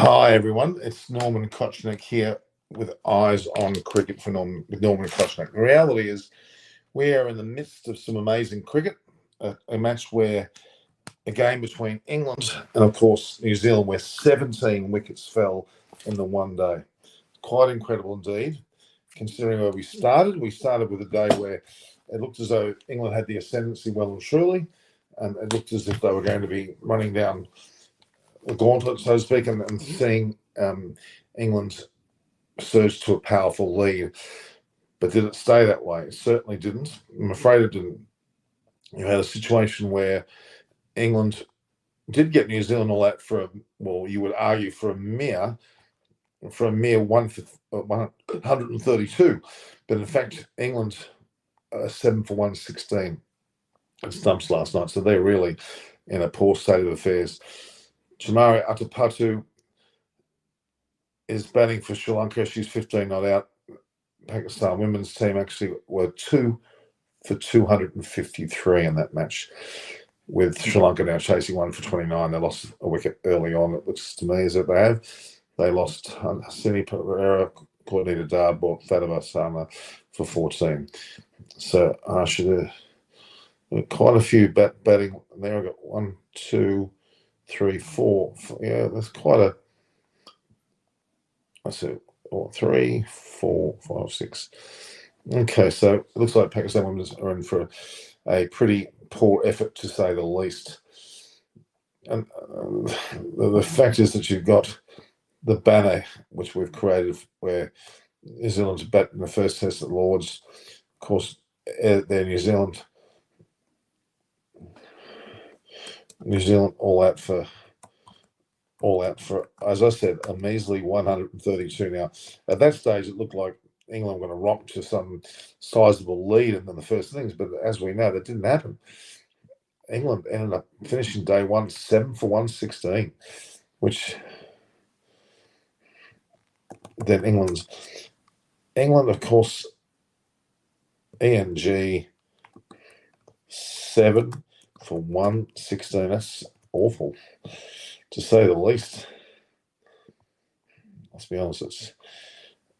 Hi everyone, it's Norman Kochnick here with Eyes on Cricket for Norman Kochnick. The reality is we are in the midst of some amazing cricket, a match where a game between England and of course New Zealand where 17 wickets fell in the one day. Quite incredible indeed, considering where we started. We started with a day where it looked as though England had the ascendancy well and truly, and it looked as if they were going to be running down the gauntlet, so to speak, and seeing England surge to a powerful lead. But did it stay that way? It certainly didn't. I'm afraid it didn't. You had a situation where England did get New Zealand all that you would argue for a mere 132. But in fact, England 7 for 116 at stumps last night. So they're really in a poor state of affairs. Chamari Atapatu is batting for Sri Lanka. She's 15 not out. Pakistan women's team actually were 2 for 253 in that match, with Sri Lanka now chasing 1 for 29. They lost a wicket early on, it looks to me as if they lost Hasini Pereira, Courtney Dar, bought Fatima Sama for 14. So quite a few batting there. I got 1, 2, 3, 4. Yeah, that's quite a. I see. 3, 4, 5, 6. Okay, so it looks like Pakistan women are in for a pretty poor effort, to say the least. And the fact is that you've got the banner which we've created, where New Zealand's bat in the first test at Lords. Of course, they're New Zealand all out for, as I said, a measly 132. Now, at that stage, it looked like England were going to romp to some sizable lead in the first innings, but as we know, that didn't happen. England ended up finishing day one 7 for 116, which then England, of course, ENG 7 for 116. That's awful, to say the least. Let's be honest, it's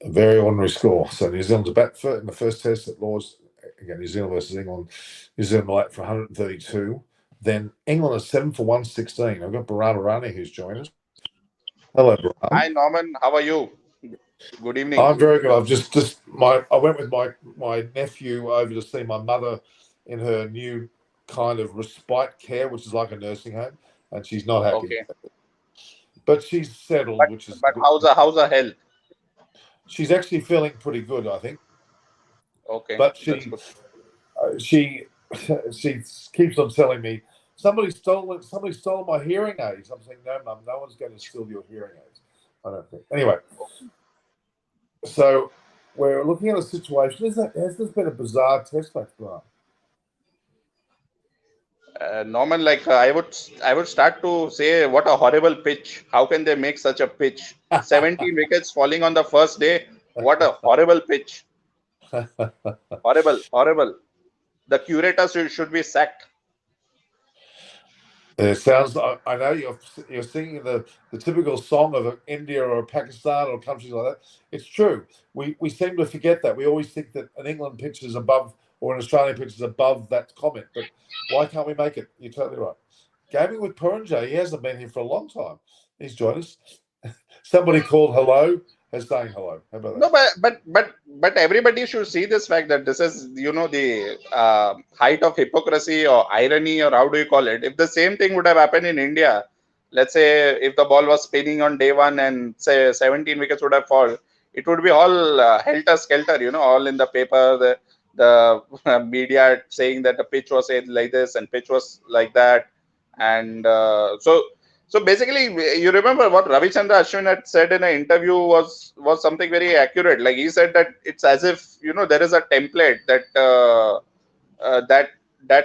a very ordinary score. So New Zealand's a bat for in the first test at Lords. Again, New Zealand versus England. New Zealand out for 132. Then England is 7 for 116. I've got Baram Arani who's joined us. Hello, Baram. Hi, Norman. How are you? Good evening. I'm very good. I went with my nephew over to see my mother in her new kind of respite care, which is like a nursing home, and she's not happy. Okay. But she's settled, which is. But how's her health? She's actually feeling pretty good, I think. Okay. But she keeps on telling me somebody stole my hearing aids. I'm saying, no, Mum, no one's going to steal your hearing aids. I don't think. Anyway, so we're looking at a situation. Has this been a bizarre test match, Brian? Norman, I would start to say, what a horrible pitch. How can they make such a pitch? 17 wickets falling on the first day. What a horrible pitch. Horrible. The curator should be sacked. It sounds. I know you're singing the typical song of India or Pakistan or countries like that. It's true. We seem to forget that. We always think that an England pitch is above, or an Australian pitch is above that comment. But why can't we make it? You're totally right. Gaming with Purinjay, he hasn't been here for a long time. He's joined us. Somebody called hello. Is saying hello. How about that? No, but everybody should see this fact that this is, the height of hypocrisy or irony, or how do you call it? If the same thing would have happened in India, let's say if the ball was spinning on day one and say 17 wickets would have fallen, it would be all helter-skelter, all in the paper, the media saying that the pitch was like this and pitch was like that. And so basically, you remember what Ravichandra Ashwin had said in an interview was something very accurate. Like, he said that it's as if, there is a template that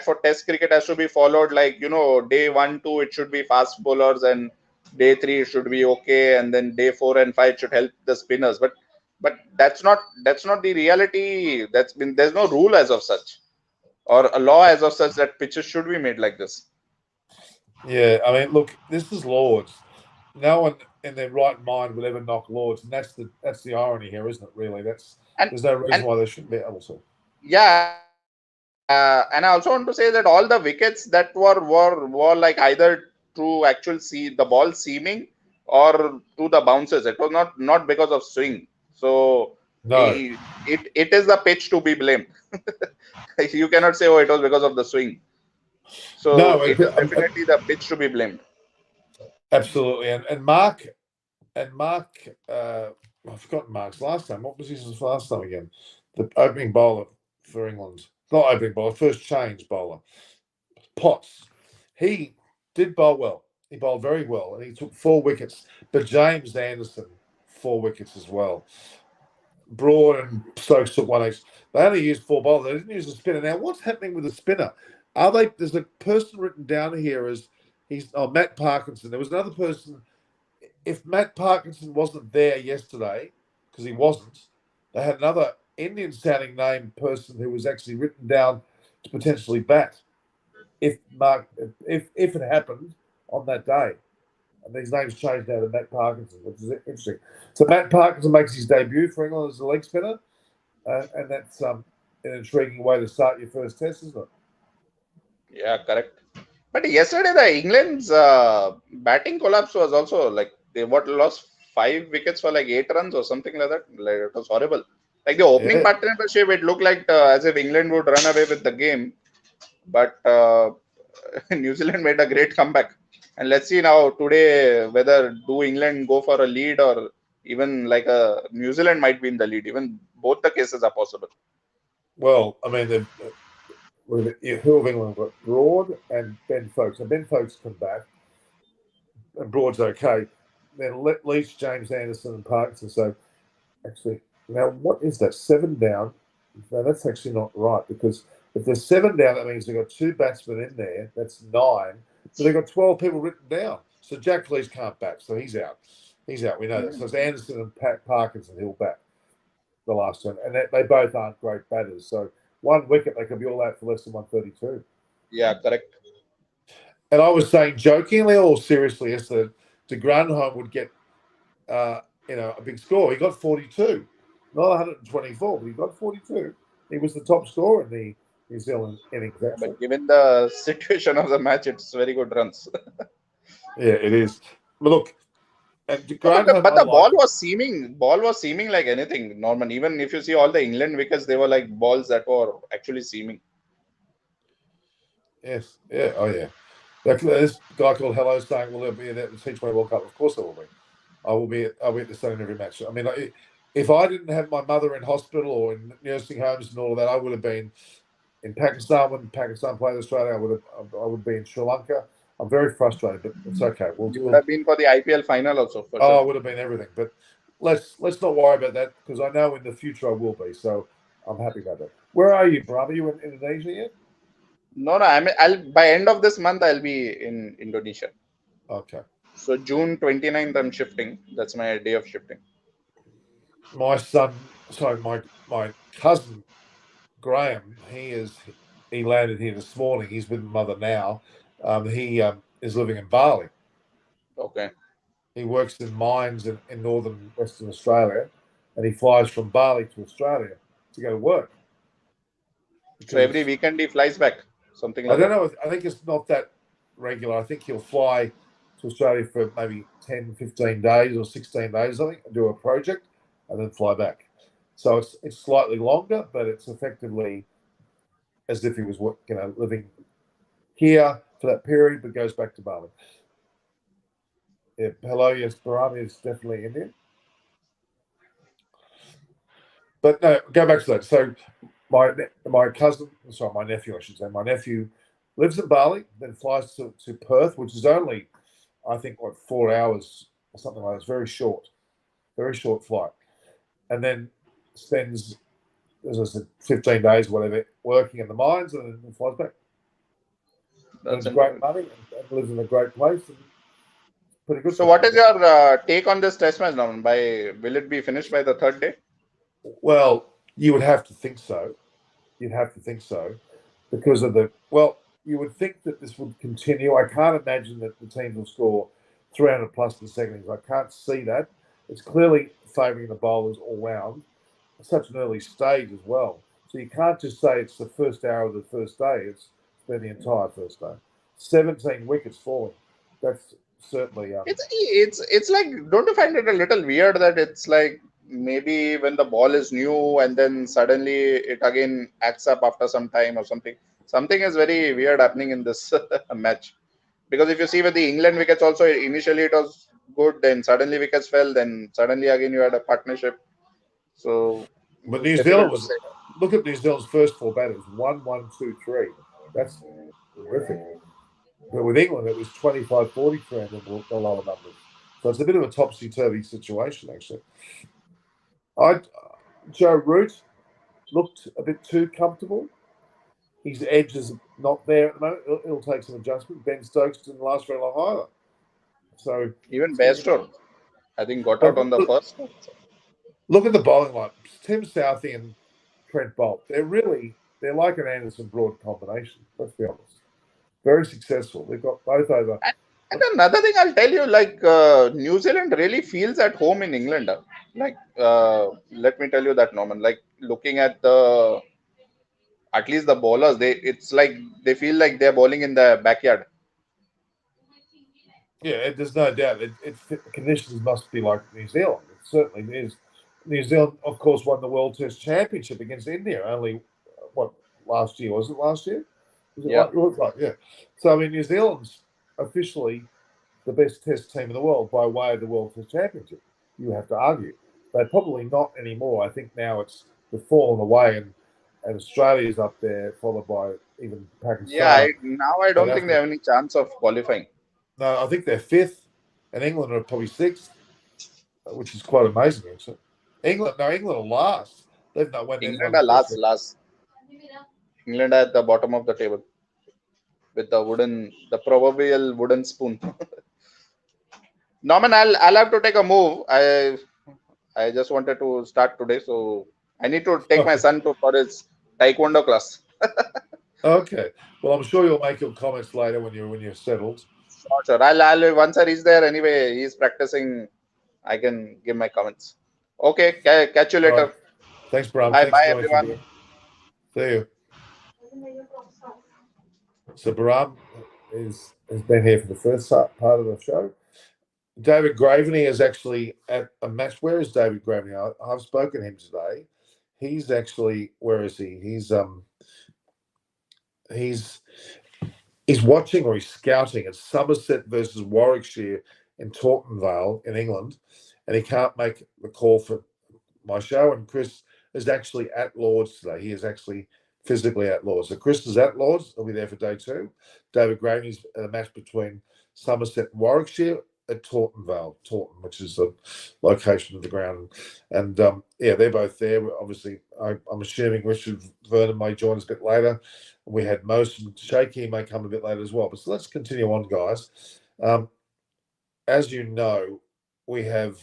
for Test cricket has to be followed. Like, day 1, 2 it should be fast bowlers, and day 3 it should be okay, and then day 4 and 5 should help the spinners. But that's not the reality. There's no rule as of such, or a law as of such, that pitches should be made like this. Yeah, I mean, look, this is Lords. no one in their right mind would ever knock Lords, and that's the irony here, isn't it? Really, and there's no reason and why they shouldn't be able to. yeah, and I also want to say that all the wickets that were like either to actual see the ball seaming or to the bounces. It was not because of swing. So No, it is the pitch to be blamed. You cannot say, oh, it was because of the swing. So no, it is definitely the pitch to be blamed. absolutely. And Mark I've forgotten Mark's last name. What was his last name again? The opening bowler for England, not opening bowler, first change bowler, Potts. He did bowl well. He bowled very well, and he took 4 wickets. But James Anderson, 4 wickets as well. Broad and Stokes took 1 each. They only used 4 bowlers. They didn't use a spinner. Now, what's happening with the spinner? Are they? There's a person written down here as Matt Parkinson. There was another person. If Matt Parkinson wasn't there yesterday, because he wasn't, they had another Indian sounding name person who was actually written down to potentially bat if it happened on that day. And these names changed now to Matt Parkinson, which is interesting. So Matt Parkinson makes his debut for England as a leg spinner, and that's an intriguing way to start your first test, isn't it? Yeah, correct. But yesterday, the England's batting collapse was also like they lost 5 wickets for like 8 runs or something like that. Like it was horrible. Like the opening Yeah. partnership, it looked like as if England would run away with the game, but New Zealand made a great comeback. And let's see now today whether do England go for a lead or even like a New Zealand might be in the lead. Even both the cases are possible. Well, I mean, who have England got? Broad and Ben Folkes. And Ben Folkes come back, and Broad's okay. Then Leach, James Anderson, and Parkinson. So actually, now what is that? 7 down. No, that's actually not right because if there's 7 down, that means they've got 2 batsmen in there. That's 9. So they've got 12 people written down. So Jack Leach can't bat, so he's out. He's out. We know that. So it's Anderson and Parkinson who'll bat the last one, and they both aren't great batters. So 1 wicket, they could be all out for less than 132. Yeah, correct. And I was saying jokingly or seriously yesterday, De Grandhomme would get a big score. He got 42, not 124, but he got 42. He was the top scorer in the New Zealand innings. Actually. But given the situation of the match, it's very good runs. Yeah, it is. But look, and De No, Grandhomme, but the ball was seaming like anything, Norman. Even if you see all the England wickets, they were like balls that were actually seaming. Yes, yeah, oh yeah. This guy called Hello saying, "Will there be at the T20 World Cup?" Of course, there will be. I'll be at the stadium every match. I mean, if I didn't have my mother in hospital or in nursing homes and all of that, I would have been in Pakistan when Pakistan played Australia. I would be in Sri Lanka. I'm very frustrated, but it's okay. You would have been for the IPL final also for I sure. would have been everything. But let's not worry about that because I know in the future I will be. So I'm happy about that. Where are you, brother? Are you in Indonesia yet? No, no. I'll by end of this month I'll be in Indonesia. Okay. So June 29th I'm shifting. That's my day of shifting. My my cousin Graham, he landed here this morning. He's with mother now. He is living in Bali. Okay. He works in mines in northern Western Australia, and he flies from Bali to Australia to go to work. So every weekend he flies back, something I like don't that. know. I think it's not that regular. I think he'll fly to Australia for maybe 10, 15 days or 16 days, I think, and do a project and then fly back. So it's slightly longer, but it's effectively as if he was living here for that period, but goes back to Bali. Yeah, hello, yes, Barami is definitely Indian. But no, go back to that. So my cousin, sorry, my nephew, I should say, my nephew lives in Bali, then flies to Perth, which is only, I think, 4 hours or something like that. It's very short flight. And then spends, as I said, 15 days, whatever, working in the mines and then flies back. That's Earns great interesting. money and lives in a great place. And pretty good So for what him. is your take on this test match, Norman? Will it be finished by the third day? Well, you would have to think so. You'd have to think so because of you would think that this would continue. I can't imagine that the team will score 300 plus in the second innings. I can't see that. It's clearly favouring the bowlers all round. At such an early stage as well. So you can't just say it's the first hour of the first day. It's been the entire first day. 17 wickets falling. That's certainly It's like, don't you find it a little weird that it's like maybe when the ball is new and then suddenly it again acts up after some time or something. Something is very weird happening in this match. Because if you see with the England wickets also, initially it was good, then suddenly wickets fell, then suddenly again you had a partnership. So But New Zealand difficult to was, say. look at New Zealand's first four batters 1-1-2-3. That's horrific. But with England, it was 25-43 and the lower numbers. So it's a bit of a topsy turvy situation, actually. Joe Root looked a bit too comfortable. His edge is not there at the moment. It'll take some adjustment. Ben Stokes didn't last very long either. So Even Bairstow, I think, got out but on the first. look at the bowling line. Tim Southey and Trent Bolt. They're like an Anderson Broad combination. Let's be honest. Very successful. They've got both over. And another thing I'll tell you, like New Zealand really feels at home in England. Like, let me tell you that, Norman. Like looking at at least the bowlers, it's like they feel like they're bowling in the backyard. Yeah, there's no doubt. The conditions must be like New Zealand. It certainly is. New Zealand, of course, won the World Test Championship against India only, last year? Was it last year? Was it Yeah. It was right, yeah. So, I mean, New Zealand's officially the best Test team in the world by way of the World Test Championship. You have to argue. They're probably not anymore. I think now they've fallen away, and Australia's up there, followed by even Pakistan. Yeah, now I don't think they have any chance of qualifying. No, I think they're fifth, and England are probably sixth, which is quite amazing, actually. England are last. They've not won. England are last. England are at the bottom of the table with the proverbial wooden spoon. Norman, I'll have to take a move. I just wanted to start today, so I need to take my son for his taekwondo class. Okay. Well, I'm sure you'll make your comments later when you're settled. Sure. I'll once I reach there. Anyway, he's practicing. I can give my comments. Okay. Catch you later. Right. Thanks, Bram. Bye, Thanks, everyone. See you. So Baram has been here for the first part of the show. David Graveney is actually at a match. Where is David Graveney? I've spoken to him today. He's actually, where is he? He's watching or he's scouting at Somerset versus Warwickshire in Taunton Vale in England, and he can't make the call for my show. And Chris is actually at Lords today. He is actually physically at Lords. So Chris is at Lords. He'll be there for day two. David Graveney's at a match between Somerset and Warwickshire at Taunton Vale, which is the location of the ground. And they're both there. Obviously, I'm assuming Richard Vernon may join us a bit later. We had Mohsen Shaky may come a bit later as well. But so let's continue on, guys. As you know, we have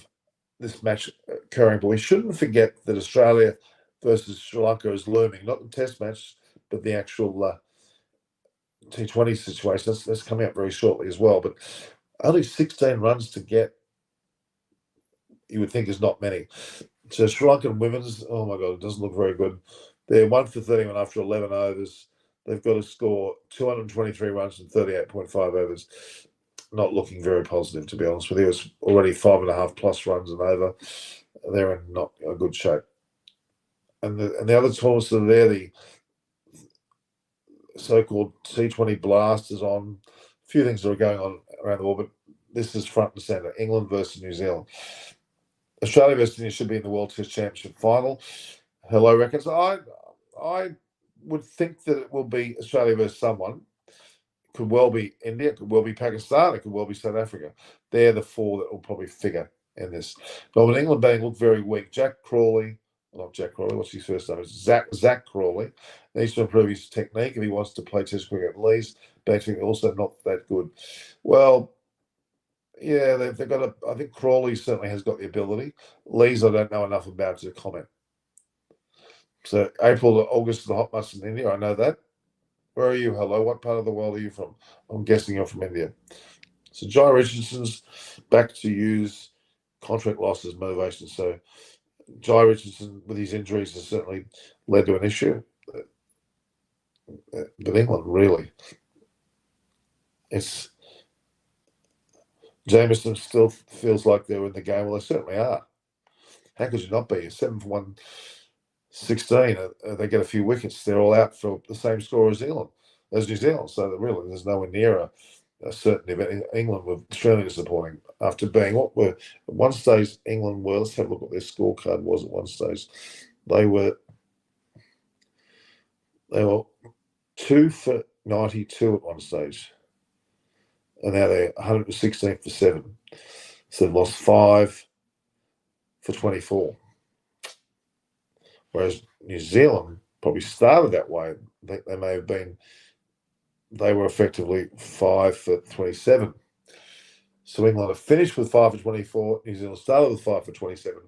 this match occurring, but we shouldn't forget that Australia versus Sri Lanka is looming. Not the Test match, but the actual T20 situation. That's coming up very shortly as well. But only 16 runs to get, you would think, is not many. So Sri Lankan women's, oh my God, it doesn't look very good. They're 1 for 31 after 11 overs. They've got to score 223 runs in 38.5 overs. Not looking very positive, to be honest with you. It's already 5.5 plus runs and over. They're in not a good shape. And the other tournaments that are there, the so-called T20 Blast is on. A few things that are going on around the world, but this is front and centre. England versus New Zealand. Australia versus India should be in the World Test Championship final. Hello, reckons. I would think that it will be Australia versus someone. Could well be India, could well be Pakistan, it could well be South Africa. They're the four that will probably figure in this. But with England batting look very weak. Not Jack Crawley, what's his first name? Zach Crawley needs to improve his technique if he wants to play Test cricket at least. Batting also not that good. Well, yeah, they've got I think Crawley certainly has got the ability. Lees, I don't know enough about to comment. So April to August is the hot months in India. I know that. Where are you? Hello. What part of the world are you from? I'm guessing you're from India. So Jai Richardson's back to use contract loss as motivation. So Jai Richardson, with his injuries, has certainly led to an issue. But England, really, it's Jameson still feels like they're in the game. Well, they certainly are. How could you not be? 7 for 116. They get a few wickets. They're all out for the same score as New Zealand. So really, there's nowhere near a certainty. But England were extremely disappointing after being what were at one stage. England were. Let's have a look at their scorecard was at one stage. They were 2 for 92 at one stage, and now they're 116 for 7. So they've lost 5 for 24. Whereas New Zealand probably started that way. They may have been, they were effectively 5 for 27. So England have finished with 5 for 24. New Zealand started with 5 for 27.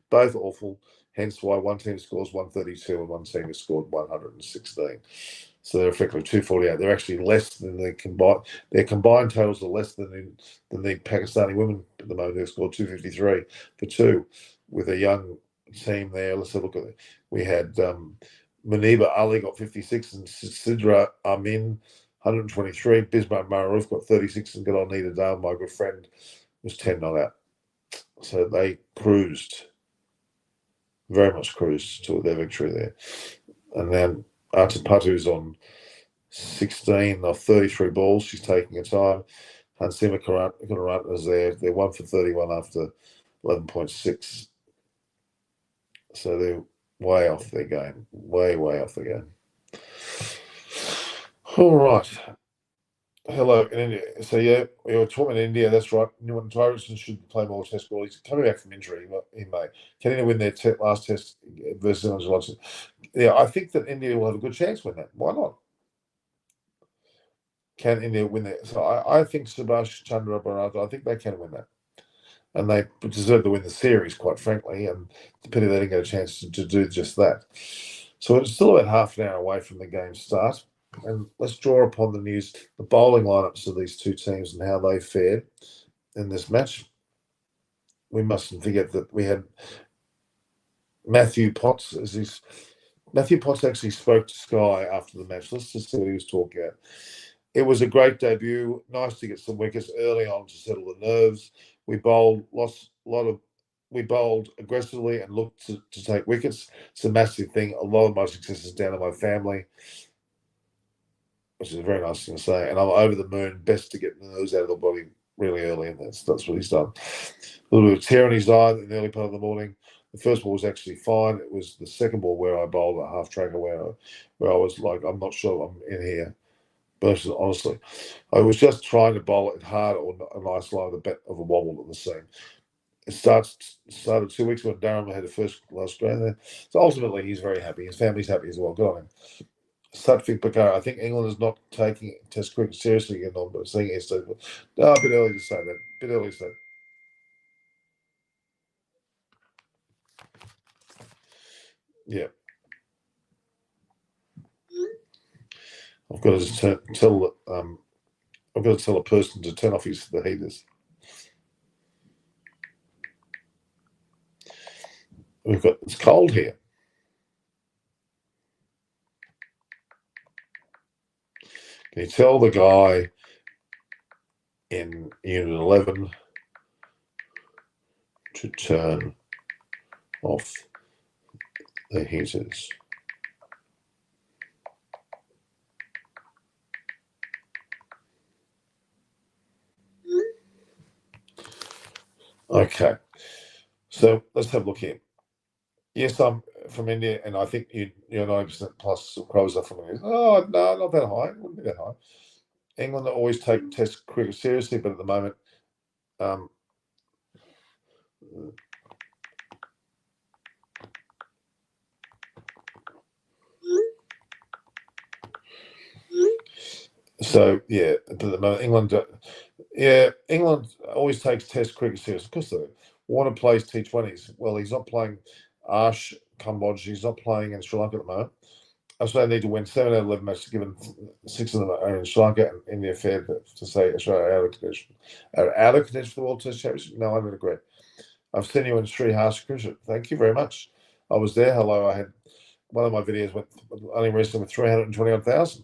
Both awful. Hence why one team scores 132 and one team has scored 116. So they're effectively 248. They're actually less than their combined totals are less than the Pakistani women at the moment. They've scored 253 for 2 with a young team there. Let's have a look at it. We had Muniba Ali got 56 and Sidra Amin 123. Bismarck Maroof got 36 and got on Nita Dale, my good friend, was 10 not out. So they cruised, very much cruised to their victory there. And then Atapatu's on 16 of 33 balls. She's taking her time. Hansima Karat is there. They're 1 for 31 after 11.6. So they're way off their game. Way off their game. All right. Hello in India. So yeah, we were talking about India. That's right. Newman Tyson should play more Test ball. He's coming back from injury. He may. Can India win their last Test versus New Zealand? Yeah, I think that India will have a good chance to win that. Why not? Can India win that? So I think Subhash Chandra Bharat, I think they can win that. And they deserve to win the series, quite frankly. And the pity they didn't get a chance to do just that. So it's still about half an hour away from the game start. And let's draw upon the bowling lineups of these two teams and how they fared in this match. We mustn't forget that we had Matthew Potts Matthew Potts actually spoke to Sky after the match. Let's just see what he was talking about. It was a great debut. Nice to get some wickets early on to settle the nerves. We bowled we bowled aggressively and looked to take wickets. It's a massive thing. A lot of my success is down to my family, which is a very nice thing to say. And I'm over the moon. Best to get the nerves out of the body really early, and that's what he's done. A little bit of tear in his eye in the early part of the morning. The first ball was actually fine. It was the second ball where I bowled a half tracker where I was like, I'm not sure I'm in here. But honestly, I was just trying to bowl it hard or a nice line of the bat of a wobble at the seam. It started 2 weeks when Durham had the first last grand there. So ultimately, he's very happy. His family's happy as well. Good on him. Satvic Bakar, I think England is not taking Test cricket seriously again, but seeing it. A bit early to say that. Bit early to say. Yeah. I've got to tell a person to turn off the heaters. It's cold here. Can you tell the guy in Unit 11 to turn off the heaters? Okay, so let's have a look here. Yes, I'm from India, and I think you're 90% plus Crows are from India. Oh, no, not that high. It wouldn't be that high. England always take Test cricket seriously, but at the moment, so yeah, but at the moment, England always takes Test cricket seriously. Of course they do. Warne plays T20s. Well, he's not playing Ash Kambodge. He's not playing in Sri Lanka at the moment. Australia need to win 7 out of 11 matches, given 6 of them are in Sri Lanka and India. Fair to say Australia are out of contention. Are out of contention for the World Test Championship? No, I don't agree. I've seen you in Sri Harsh Cricket. Thank you very much. I was there. Hello. I had one of my videos went only recently with 320,000.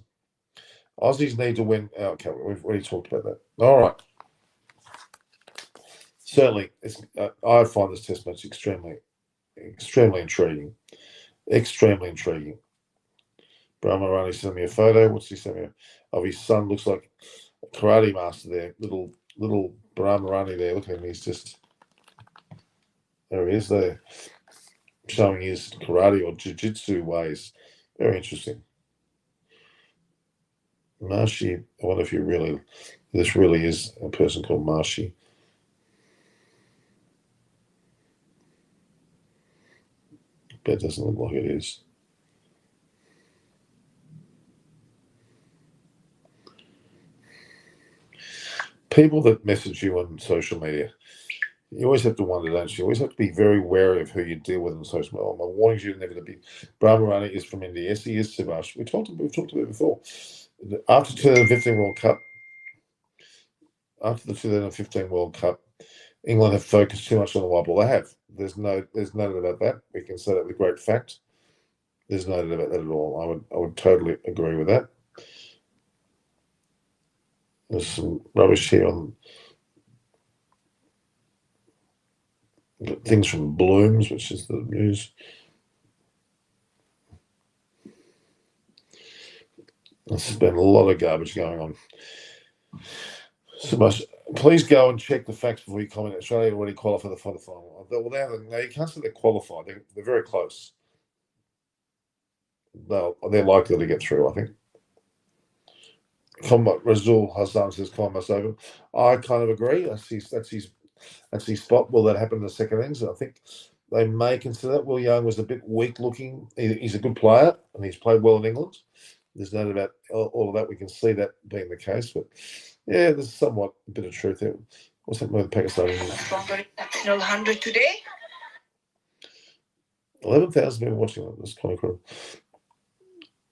Aussies need to win. Oh, okay, we've already talked about that. All right. Certainly, I find this test match extremely intriguing. Extremely intriguing. Brahmarani sent me a photo. What's he sent me? Of his son. Looks like a karate master there. Little Brahmarani there. Look at him. He's just there. He is there, showing his karate or jiu-jitsu ways. Very interesting. Marshy. I wonder if this really is a person called Marshy. But it doesn't look like it is. People that message you on social media, you always have to wonder, don't you? You always have to be very wary of who you deal with on social media. My warning you never to be. Brahmarani is from India. Yes, he is, Subhash. We've talked about it before. After the 2015 World Cup, after the 2015 World Cup, England have focused too much on the white ball. They have. There's no doubt about that. We can say that with great fact. There's no doubt about that at all. I would totally agree with that. There's some rubbish here on things from Blooms, which is the news. There's been a lot of garbage going on. So much. Please go and check the facts before you comment. Australia already qualified for the final. Well, now you can't say they're qualified. They're very close. They're likely to get through, I think. Razul Hassan says Colin must open. I kind of agree. That's his spot. Will that happen in the second innings? I think they may consider that. Will Young was a bit weak looking. He's a good player and he's played well in England. There's no doubt about all of that. We can see that being the case, but yeah, there's somewhat a bit of truth there. What's happening with Pakistan? Stronger exceptional 100 today. 11,000 people watching it. That's quite incredible.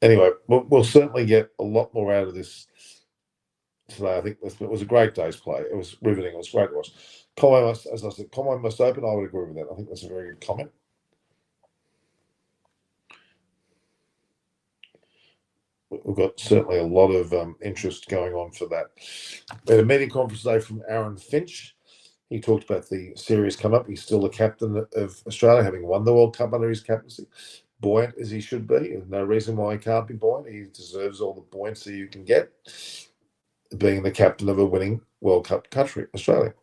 Anyway, we'll certainly get a lot more out of this today. I think it was a great day's play. It was riveting. It was great to watch. As I said, Conway must open. I would agree with that. I think that's a very good comment. We've got certainly a lot of interest going on for that. We had a media conference today from Aaron Finch. He talked about the series come up. He's still the captain of Australia, having won the World Cup under his captaincy. Buoyant as he should be. There's no reason why he can't be buoyant. He deserves all the buoyancy you can get, being the captain of a winning World Cup country, Australia.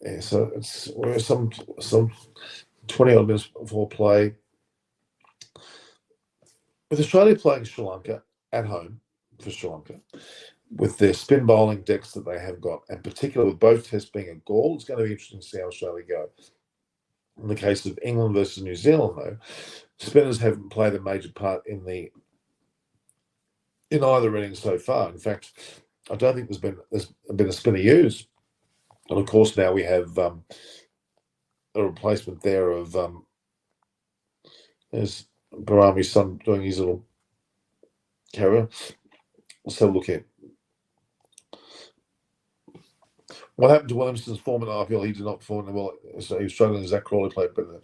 Yeah, so we're some 20 odd minutes before play. With Australia playing Sri Lanka at home for Sri Lanka, with their spin bowling decks that they have got, and particularly with both tests being a Gaul, it's going to be interesting to see how Australia go. In the case of England versus New Zealand, though, spinners haven't played a major part in either innings so far. In fact, I don't think there's been a spinner used. And of course, now we have a replacement there of there's Barami's son doing his little carrier. Let's have a look here. What happened to Williamson's form in IPL? He did not perform well. So he was struggling. Zach Crawley played better.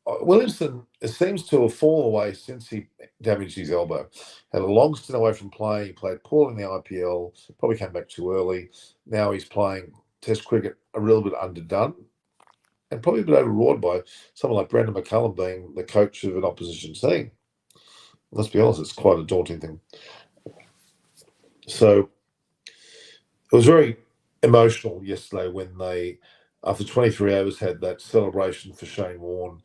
Williamson seems to have fallen away since he damaged his elbow. Had a long stint away from playing. He played poorly in the IPL. Probably came back too early. Now he's playing Test cricket a little bit underdone, and probably a bit overawed by someone like Brendan McCullum being the coach of an opposition team. Let's be honest, it's quite a daunting thing. So it was very emotional yesterday when they, after 23 overs, had that celebration for Shane Warne.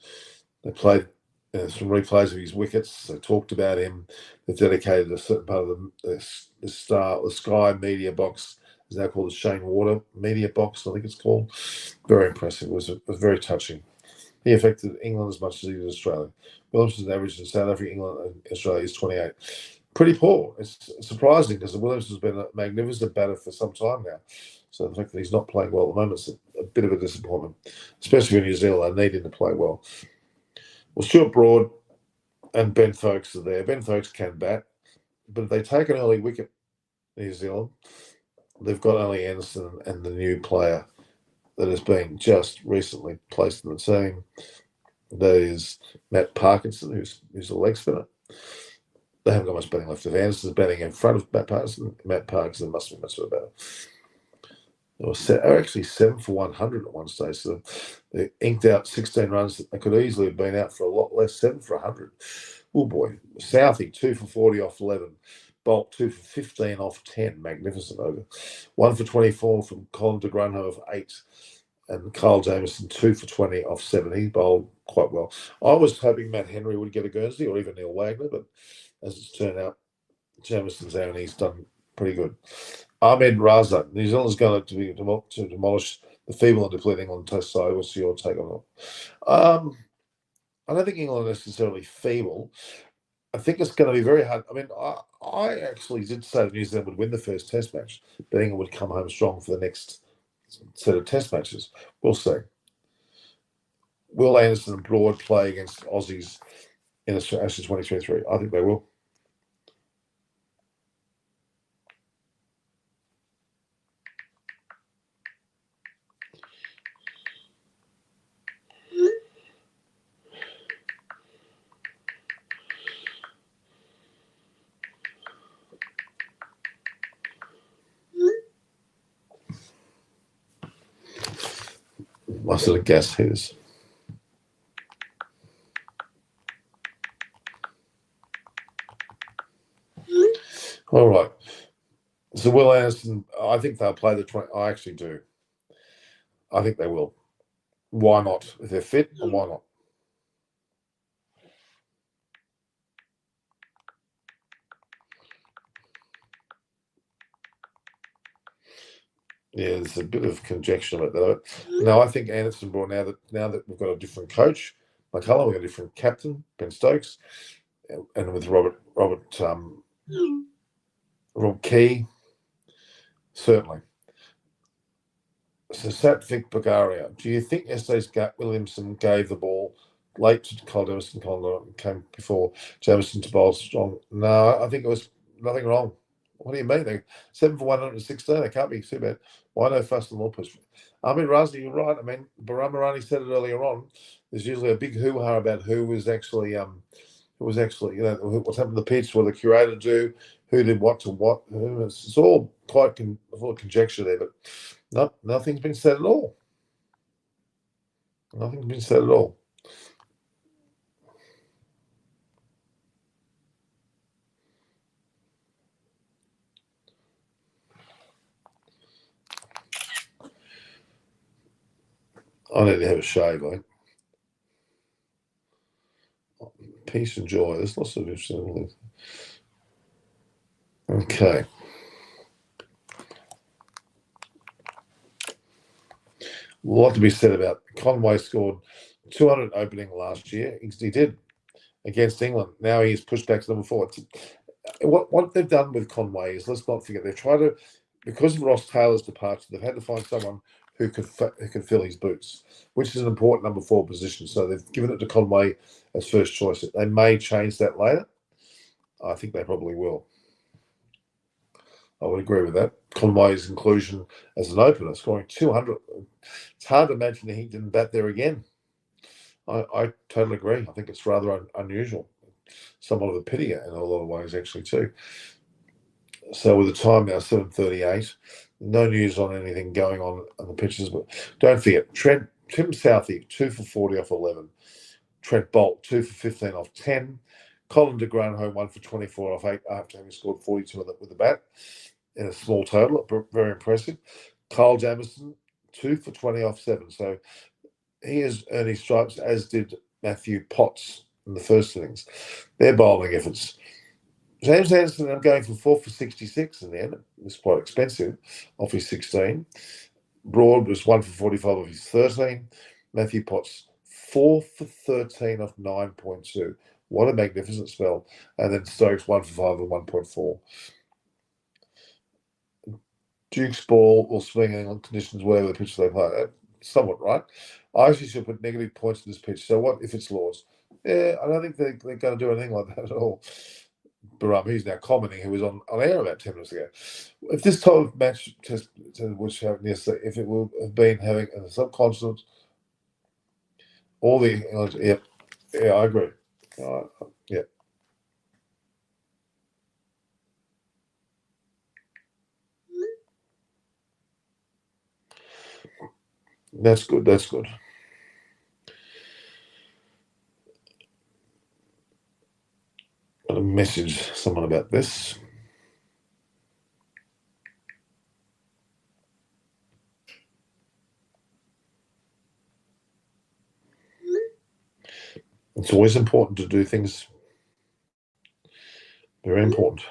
They played some replays of his wickets. They talked about him. They dedicated a certain part of the Sky media box. Is now called the Shane Warne media box, I think it's called. Very impressive. It was very touching. He affected England as much as he did Australia. Williamson's average in South Africa, England, and Australia is 28. Pretty poor. It's surprising because Williamson's been a magnificent batter for some time now. So the fact that he's not playing well at the moment is a bit of a disappointment, especially for New Zealand. They need him to play well. Well, Stuart Broad and Ben Folkes are there. Ben Folkes can bat, but if they take an early wicket, New Zealand, they've got only Anderson and the new player that has been just recently placed in the team. That is Matt Parkinson, who's a leg spinner. They haven't got much batting left. If Anderson's batting in front of Matt Parkinson must be much of a batter. They were actually 7 for 100 at one stage. So they inked out 16 runs that they could easily have been out for a lot less. 7 for 100. Oh boy. Southey, 2 for 40 off 11. Bolt, 2 for 15 off 10. Magnificent over. 1 for 24 from Colin de Grunho of 8. And Kyle Jamieson, 2 for 20 off 7. He bowled quite well. I was hoping Matt Henry would get a Guernsey or even Neil Wagner, but as it's turned out, Jamieson's out and he's done pretty good. Ahmed Raza, New Zealand's going to demolish the feeble and depleting England test side. What's your take on it? I don't think England are necessarily feeble. I think it's going to be very hard. I mean, I actually did say that New Zealand would win the first test match, but England would come home strong for the next set of test matches. We'll see. Will Anderson and Broad play against Aussies in Ashes 2023? I think they will. My sort of guess is. All right. So Will Anderson, I think they'll play the 20. I actually do. I think they will. Why not? If they're fit, or why not? Yeah, there's a bit of conjecture about that. No, I think Anderson brought now that we've got a different coach, McCullum, we've got a different captain, Ben Stokes, and with Rob Key, certainly. So Satvik Bagaria, do you think yesterday's Gat Williamson gave the ball late to Kyle Jamieson? Came before Jamieson to bowl strong? No, I think it was nothing wrong. What do you mean? They 7 for 116. They can't be too bad. Why no fuss and more push? I mean, Razi, you're right. I mean, Baramarani said it earlier on. There's usually a big hoo-ha about who was actually what's happened to the pitch, what the curator do, who did what to what. It's all quite full of conjecture there, but nothing's been said at all. Nothing's been said at all. I need to have a shave, like. Peace and joy. There's lots of interesting things. Okay. A lot to be said about Conway scored 200 opening last year. He did against England. Now he's pushed back to number 4. What they've done with Conway is, let's not forget, they've tried to, because of Ross Taylor's departure, they've had to find someone who can fill his boots, which is an important number 4 position. So they've given it to Conway as first choice. They may change that later. I think they probably will. I would agree with that. Conway's inclusion as an opener, scoring 200. It's hard to imagine that he didn't bat there again. I totally agree. I think it's rather unusual. Somewhat of a pity in a lot of ways, actually, too. So with the time now, 7:38, no news on anything going on the pitches. But don't forget, Tim Southey, 2 for 40 off 11. Trent Bolt, 2 for 15 off 10. Colin de Grunho, 1 for 24 off 8 after having scored 42 with the bat in a small total. Very impressive. Kyle Jamieson, 2 for 20 off 7. So he has earned his stripes, as did Matthew Potts in the first innings. Their bowling efforts. James Anderson, I'm going for 4 for 66 in the end. It's quite expensive off his 16. Broad was 1 for 45 of his 13. Matthew Potts, 4 for 13 off 9.2. What a magnificent spell. And then Stokes, 1 for 5 of 1.4. Duke's ball will swing in conditions whatever the pitch they play. Somewhat right. I actually should put negative points in this pitch. So what if it's Laws? Yeah, I don't think they're going to do anything like that at all. But he's now commenting, who was on air about 10 minutes ago. If this type of match test was happening yesterday, if it would have been having a subcontinent, all the yeah, I agree. Yeah. That's good. That's good. Got to message someone about this. It's always important to do things. Very important.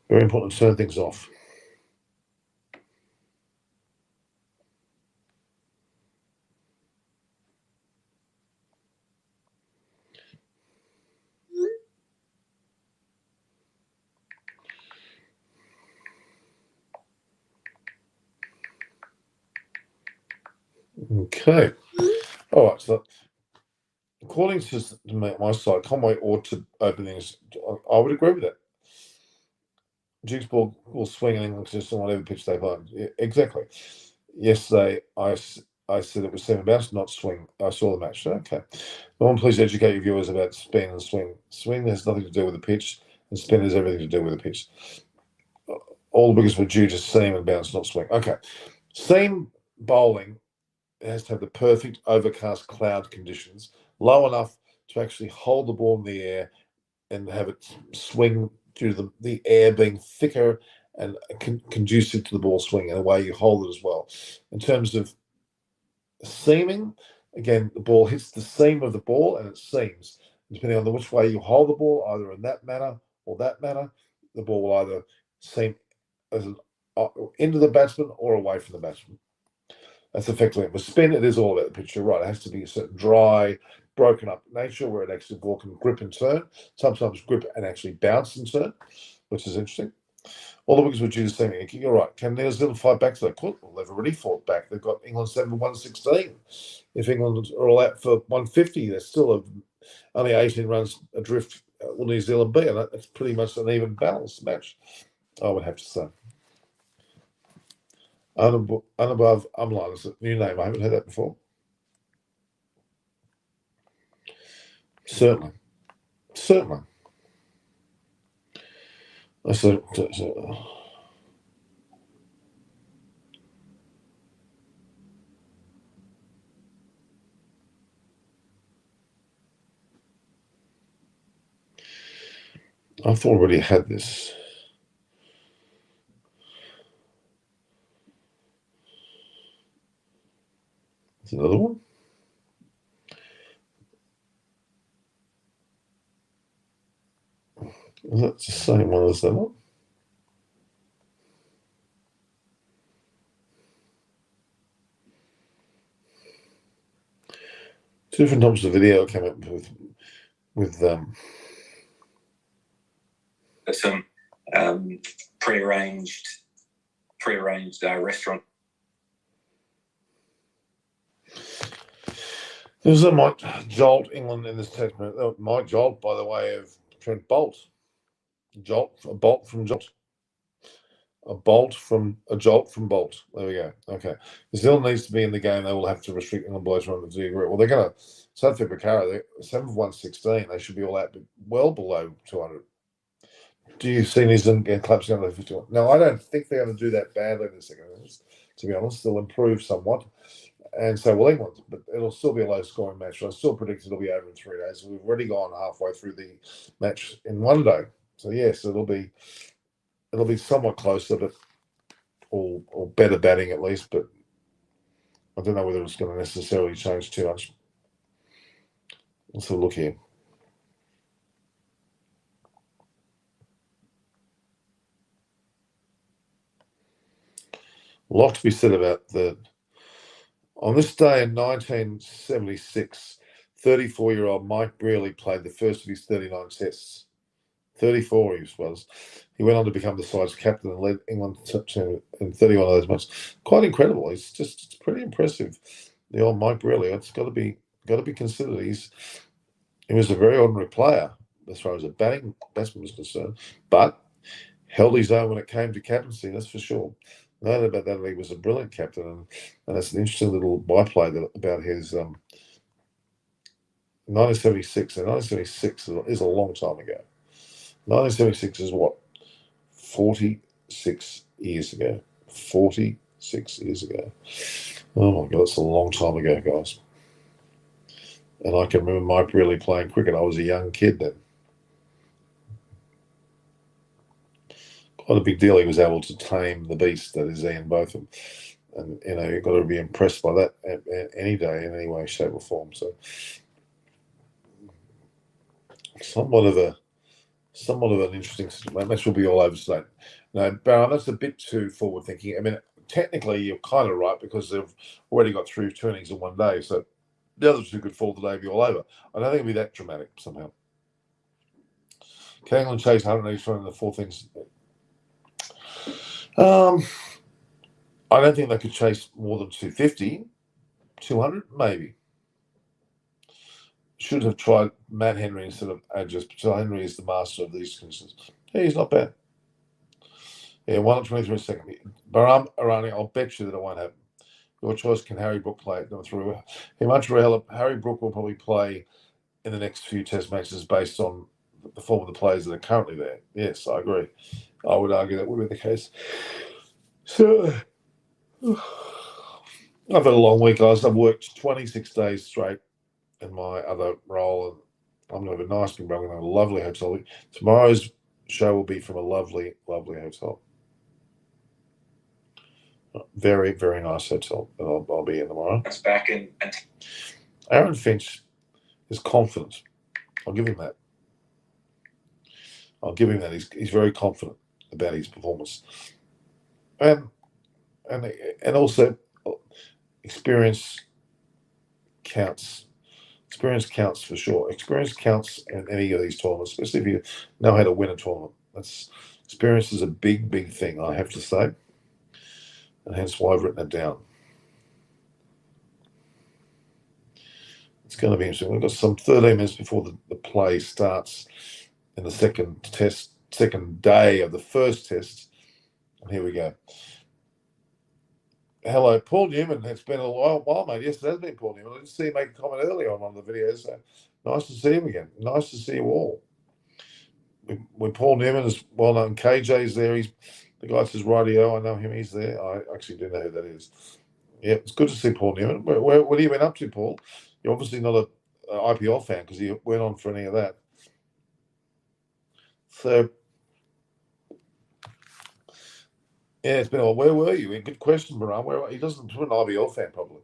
Very important to turn things off. Okay. All right. So, according to my side, Conway ought to open things. I would agree with that. Duke's ball will swing and consist on whatever pitch they play. Yeah, exactly. Yesterday, I said it was 7 bounce, not swing. I saw the match. Okay. Norman, please educate your viewers about spin and swing. Swing has nothing to do with the pitch, and spin has everything to do with the pitch. All the wickets were due to seam and bounce, not swing. Okay. Seam bowling has to have the perfect overcast cloud conditions, low enough to actually hold the ball in the air and have it swing due to the air being thicker and conducive to the ball swing and the way you hold it as well. In terms of seaming, again, the ball hits the seam of the ball and it seams. Depending on which way you hold the ball, either in that manner or that manner, the ball will either seam as into the batsman or away from the batsman. That's effectively it. With spin, it is all about the pitch. You're right. It has to be a certain dry, broken up nature where it actually ball can grip and turn. Sometimes grip and actually bounce and turn, which is interesting. All the wickets were due to seaming. You're right. Can New Zealand fight back to that? Well, they've already fought back. They've got England 7 for 116. If England are all out for 150, they're still only 18 runs adrift. Will New Zealand be? And that's pretty much an even balanced match, I would have to say. Unabove Umline is a new name. I haven't heard that before. Certainly. I thought I already had this. There's another one. Is that the same one as that one? Two different types of video came up with some prearranged restaurant. There's a Mike Jolt England in this test. Mike Jolt, by the way, of Trent Bolt. A bolt from Jolt. A jolt from Bolt. There we go. Okay. New Zealand needs to be in the game. They will have to restrict England below 200 group. Well, they're going to. South Africa, they're 7 for 116. They should be all out well below 200. Do you see New Zealand getting collapsing under 51? No, I don't think they're going to do that badly in the second innings, to be honest. They'll improve somewhat. And so will England, but it'll still be a low-scoring match. I still predict it'll be over in 3 days. We've already gone halfway through the match in 1 day. So, yes, it'll be somewhat closer, but or better batting at least. But I don't know whether it's going to necessarily change too much. Let's have a look here. A lot to be said about that. On this day in 1976, 34-year-old Mike Brearley played the first of his 39 tests. 34 he was. He went on to become the side's captain and led England in 31 of those matches. Quite incredible. It's pretty impressive. The old Mike Brearley. It's got to be considered. He was a very ordinary player as far as a batsman was concerned, but held his own when it came to captaincy, that's for sure. No doubt about that, he was a brilliant captain, and that's an interesting little byplay about his 1976. And 1976 is a long time ago. 1976 is what? 46 years ago. 46 years ago. Oh my God, that's a long time ago, guys. And I can remember Mike really playing cricket. I was a young kid then. Quite a big deal. He was able to tame the beast that is Ian Botham. And, you've got to be impressed by that any day, in any way, shape, or form. So, somewhat of an interesting match will be all over today. No, Baron, that's a bit too forward thinking. I mean, technically, you're kind of right because they've already got 3 turnings in one day. So, the other 2 could fall today, be all over. I don't think it'll be that dramatic somehow. Can England chase 181 in the 4 things? I don't think they could chase more than 250, 200, maybe. Should have tried Matt Henry instead of Adjust. But Henry is the master of these conditions. Yeah, he's not bad. Yeah, 1 and 23 seconds. Baram Arani, I'll bet you that it won't happen. Your choice. Can Harry Brook play at number 3? Harry Brook will probably play in the next few Test matches based on the form of the players that are currently there. Yes, I agree. I would argue that would be the case. So, I've had a long week, guys. I've worked 26 days straight in my other role, and I'm going to have a nice big I'm going to have a lovely hotel. Tomorrow's show will be from a lovely, lovely hotel. Very, very nice hotel that I'll be in tomorrow. It's back in. Aaron Finch is confident. I'll give him that. He's very confident about his performance, and also experience counts. Experience counts for sure. Experience counts in any of these tournaments, especially if you know how to win a tournament. Experience is a big, big thing, I have to say, and hence why I've written it down. It's going to be interesting. We've got some 13 minutes before the play starts in the second day of the first test. And here we go. Hello, Paul Newman. It's been a while, mate. Yes, it has been Paul Newman. I didn't see him make a comment earlier on one of the videos. So nice to see him again. Nice to see you all. When Paul Newman is well known, KJ's there. He's the guy that says radio. I know him. He's there. I actually do know who that is. Yeah, it's good to see Paul Newman. What have you been up to, Paul? You're obviously not an IPL fan because you weren't on for any of that. So, yeah, it's been a while. Where were you? Good question, Baran. He doesn't put an IPL fan, probably.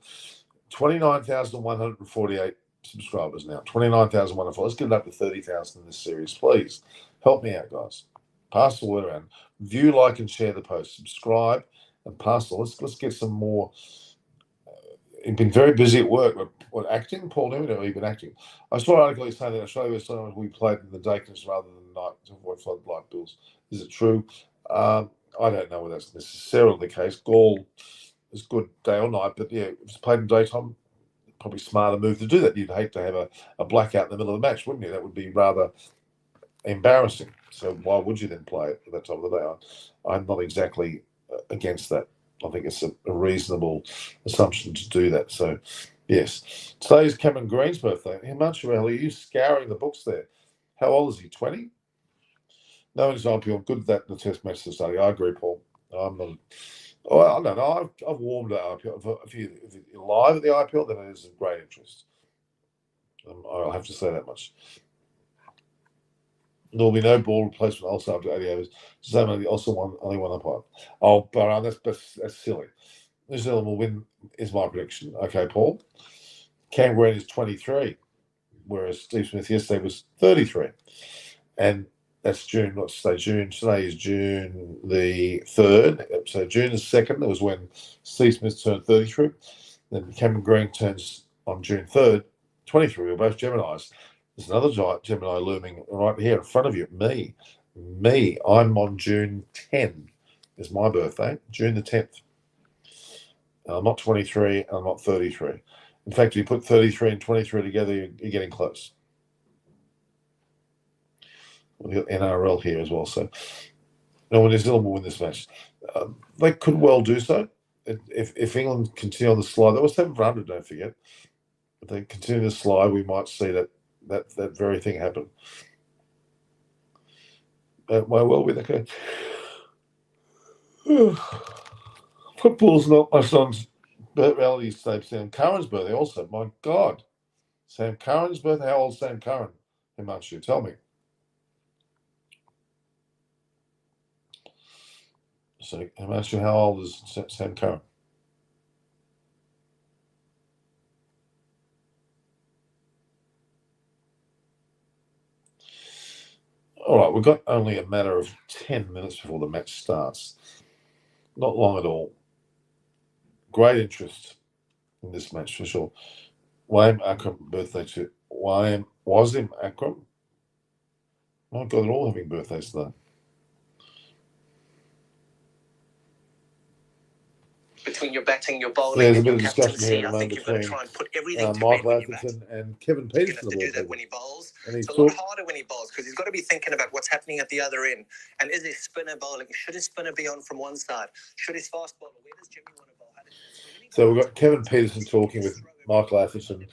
29,148 subscribers now. 29,148. Let's get it up to 30,000 in this series, please. Help me out, guys. Pass the word around. View, like, and share the post. Subscribe and pass the. Let's get some more. He's been very busy at work. What, acting? Paul Newman, or even acting? I saw an article saying that Australia was saying we played in the day conditions rather than night to avoid floodlight bills. Is it true? I don't know whether that's necessarily the case. Gaul is good day or night, but yeah, if it's played in daytime, probably smarter move to do that. You'd hate to have a blackout in the middle of the match, wouldn't you? That would be rather embarrassing. So why would you then play it at that time of the day? I'm not exactly against that. I think it's a reasonable assumption to do that. So, yes. Today's Cameron Green's birthday. Himanshu, are you scouring the books there? How old is he? 20? No example. Good that the test match to study. I agree, Paul. I'm not. I don't know. I've warmed to IPL. If you're live at the IPL, then it is of great interest. I'll have to say that much. There will be no ball replacement also after 80 overs. Same also only one umpire. Oh, Baran, that's silly. New Zealand will win, is my prediction. Okay, Paul. Cam Green is 23, whereas Steve Smith yesterday was 33. And that's June, not to say June. Today is June the 3rd. So June the 2nd, that was when Steve Smith turned 33. Then Cameron Green turns on June 3rd, 23. We're both Geminis. There's another giant Gemini looming right here in front of you. Me. I'm on June 10. Is my birthday. June the 10th. I'm not 23 and I'm not 33. In fact, if you put 33 and 23 together, you're getting close. We've got NRL here as well. So, no, New Zealand will win this match. They could well do so. If England continue on the slide, that was 7 for 100, don't forget. If they continue to slide, we might see that very thing happen. That may well be the case. Football's not my son's reality state. Sam Curran's birthday also. My God. Sam Curran's birthday? How old's Sam Curran? How much you tell me? So, how old is Sam Curran? All right, we've got only a matter of 10 minutes before the match starts. Not long at all. Great interest in this match for sure. Wasim Akram, birthday to Wasim Akram. My God, they're all having birthdays today. Between your batting, your bowling, there's a and bit your of discussion captaincy, here I think you've got to between try and put everything to Michael bed when you bat. Atherton and Kevin He's Peterson. going to have to do that when he bowls. And it's a lot harder when he bowls because he's got to be thinking about what's happening at the other end. And is his spinner bowling? Should his spinner be on from one side? Should his fast bowler? Where does Jimmy want to bowl? So we've got Kevin Peterson talking with Michael Atherton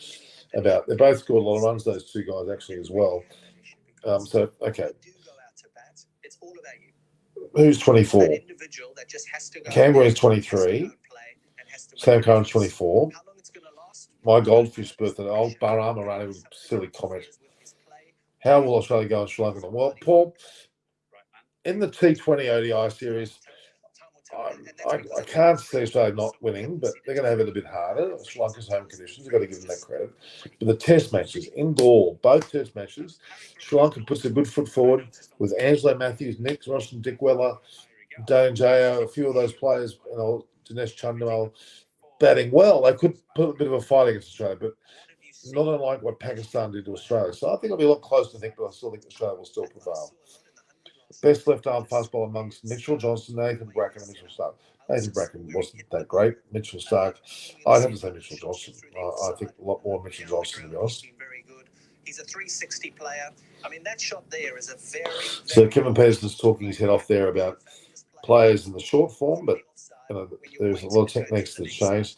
about. They both scored a lot of runs. Those two guys actually as well. So okay. It's all about you. Who's 24? Canberra's 23. Sam Curran's 24. My goldfish birthday. Old Barama ran a silly comment. How will Australia go in Sri Lanka? Well, Paul, in the T20 ODI series, I can't see Australia not winning, but they're going to have it a bit harder. Sri Lanka's home conditions, you've got to give them that credit. But the test matches, in Gaul, both test matches, Sri Lanka puts a good foot forward with Angelo Matthews, Nick Ross and Dick Weller, Dane Jao, a few of those players, Dinesh Chandimal, batting well. They could put a bit of a fight against Australia, but not unlike what Pakistan did to Australia. So I think it'll be a lot closer to think, but I still think Australia will still prevail. Best left-arm fast bowler amongst Mitchell Johnson, Nathan Bracken, and Mitchell Stark. Nathan Bracken wasn't that great. Mitchell Stark, I'd have to say Mitchell Johnson. I think a lot more Mitchell Johnson, to be honest. He's a 360 player. I mean, that shot there is a very so Kevin Peterson's talking his head off there about players in the short form, but there's a lot of techniques that change.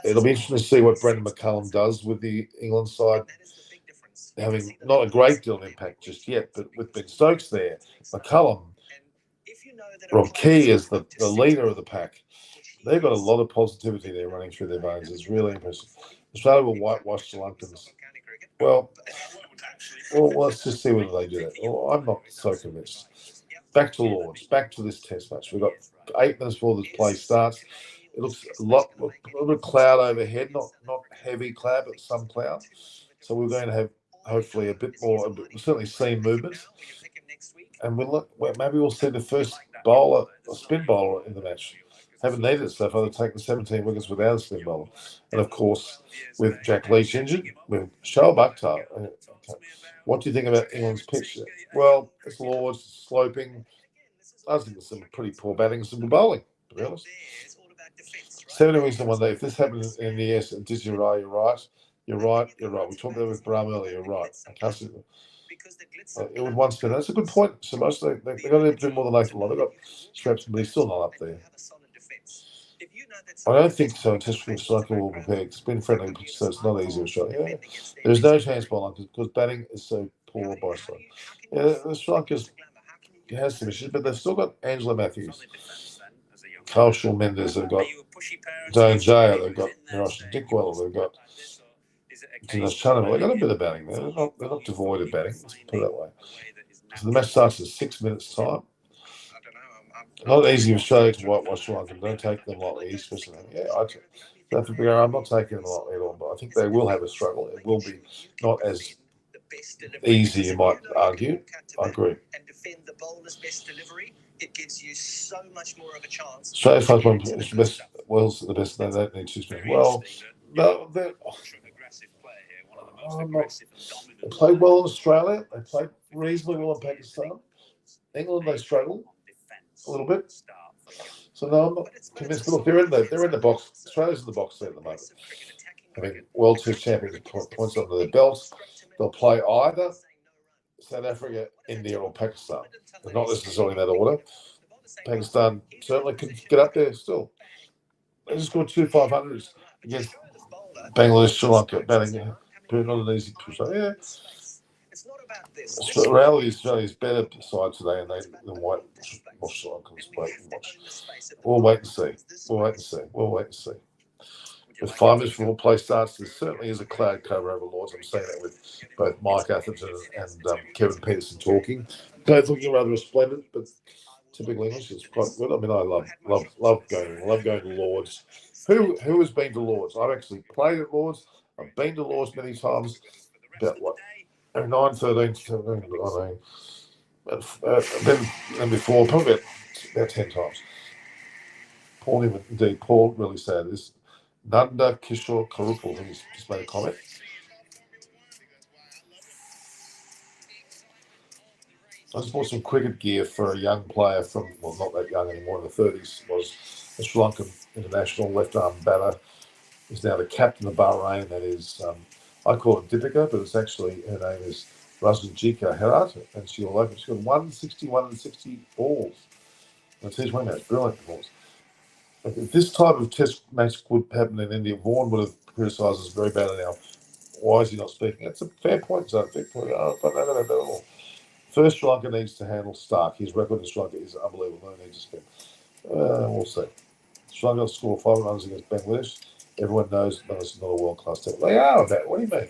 It'll be interesting to see what Brendan McCullum does with the England side, having not a great deal of impact just yet, but with Ben Stokes there, McCullum, Rob Key is the leader of the pack. They've got a lot of positivity there running through their veins. It's really impressive. Australia will whitewash Sri Lankans. Well, let's just see whether they do that. Well, I'm not so convinced. Back to Lords, back to this test match. We've got 8 minutes before this play starts. It looks a little bit of cloud overhead, not heavy cloud, but some cloud. So we're going to have hopefully a bit more, certainly seam movement. And maybe we'll see the first spin bowler in the match. Haven't needed it so far. They've taken 17 wickets without a spin bowler. And of course, with Jack Leach injured, with Shoaib Akhtar. What do you think about England's pitch? Well, it's Lords, sloping. I think it's some pretty poor batting and some good bowling, to be honest. 7 innings in one day. If this happens in the S and Digirai, you're right. We talked about it with Brahm earlier. You're right. I can't see it with one spin. That's a good point. So most they've got to do more than Nathan Lyon. They've got straps, but he's still not up there. I don't think so. Test cricket Sri Lanka will prepare spin friendly, so it's not easy to show. Yeah. There's no chance by Lanka because batting is so poor by Sri Lanka. Yeah, Sri Lanka has some issues, but they've still got Angelo Matthews, Kaushal Mendes, they've got Dane Jao, they've got Nirosh Dickwell, they've got Dinesh Chandimal. They've got a bit of batting there. They're not devoid of batting, let's put it that way. So the match starts in 6 minutes' time. Not easy for Australia to whitewash Sri Lanka. Don't take them lightly, especially. Yeah, I'm not taking them lightly at all, but I think they will have a struggle. It will be not as easy, you might argue. I agree. And defend the bowler's best delivery, it gives you so much more of a chance. Australia's first one is the best. Wales the best. They don't need 2 spins. Well, no, they played well in Australia. They played reasonably well in Pakistan. England, they struggled a little bit. So no, I'm not convinced. But look, they're in the box. Australia's in the box there at the moment. Having World Test Champions points under their belts. They'll play either South Africa, India, or Pakistan. They're not necessarily in that order. Pakistan certainly can get up there still. They just scored 2 500s against Bangladesh, Sri Lanka, batting not an easy push. Yeah. The reality is Australia's better side today, and than white Sri Lankans. Wait and watch. We'll wait and see. We'll wait and see. We'll wait and see. With 5 minutes before play starts, there certainly is a cloud cover over Lords. I'm saying that with both Mike Atherton and Kevin Peterson talking. Both looking rather resplendent, but typical English is quite good. I mean, I love going to Lords. Who has been to Lords? I've actually played at Lords. I've been to Lords many times. About what? 9, 13, 17, I mean, and before, probably about 10 times. Paul really said this. Nanda Kishore Karupal, who's just made a comment. I just bought some cricket gear for a young player from, well, not that young anymore, in the 30s, was a Sri Lankan international left-arm batter. He's now the captain of Bahrain. That is, I call it Deepika, but it's actually, her name is Rajanjika Herat, and she's got 161 and 60 balls. And T20 match, brilliant balls. If this type of test match would happen in India, Warne would have criticised us very badly now. Why is he not speaking? That's a fair point, Zach. Fair point. Oh, but no, at all. First, Sri Lanka needs to handle Stark. His record in Sri Lanka is unbelievable. No need to spin. We'll see. Sri Lanka scored 5 runs against Bangladesh. Everyone knows that it's not a world-class team. They are that. What do you mean?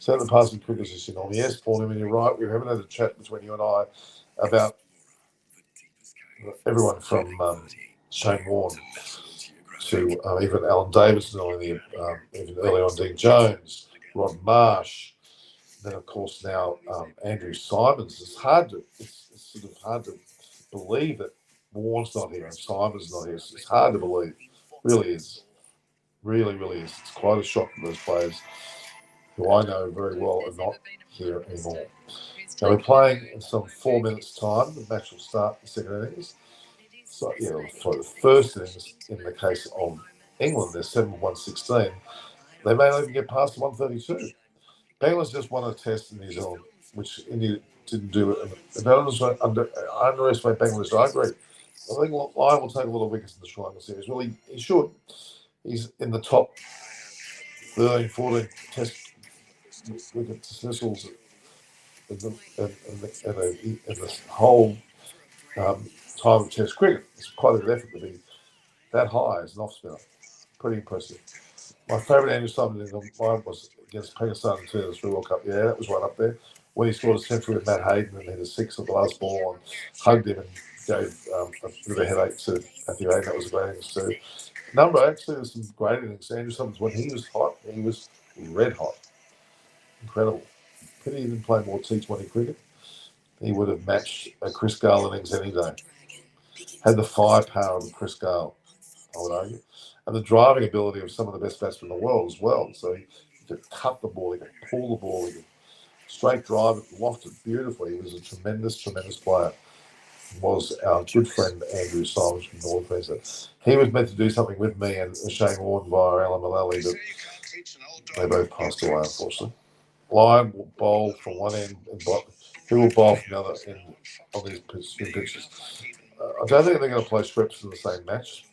So the passing cricket is in on. Yes, Paul, you're right. We haven't had a chat between you and I about everyone from Shane Warne to even Alan Davidson, even earlier on Dean Jones, Rod Marsh, then of course now Andrew Simons. It's sort of hard to believe that Warne's not here and Simons not here. It's hard to believe. Really is. Really is. It's quite a shock for those players who I know very well are not here anymore. Now we're playing in some 4 minutes' time. The match will start the second innings. So, for the first innings, in the case of England, they're 7-1-16. They may not even get past 132. Bangladesh just won a test in New Zealand, which India didn't do. And don't underestimate Bangladesh. I agree. I think Lyon will take a little wickets in the Sri Lanka series. Well, he should. He's in the top 13, 14 test wicket dismissals in the whole time of test cricket. It's quite an effort to be that high as an off-spinner. Pretty impressive. My favourite Andrew Simon in the line was against Pakistan in 2003 World Cup. Yeah, that was right up there. When he scored a century with Matt Hayden and hit a 6 at the last ball and hugged him and gave a bit of a headache to Matthew Hayden. That was a great innings too. Actually, there's some great innings. Andrew Simons, when he was hot, he was red hot. Incredible. Could he even play more T20 cricket? He would have matched a Chris Gale innings any day. Had the firepower of Chris Gale, I would argue. And the driving ability of some of the best batsmen in the world as well. So he could cut the ball, he could pull the ball, he could straight drive it, loft it beautifully. He was a tremendous player. Was our good friend Andrew Simons from North Queensland. He was meant to do something with me and Shane Warne via Alan Mullally, but they both passed away, unfortunately. Lyon will bowl from one end, and who will bowl from the other end on these pitches. I don't think they're going to play strips in the same match.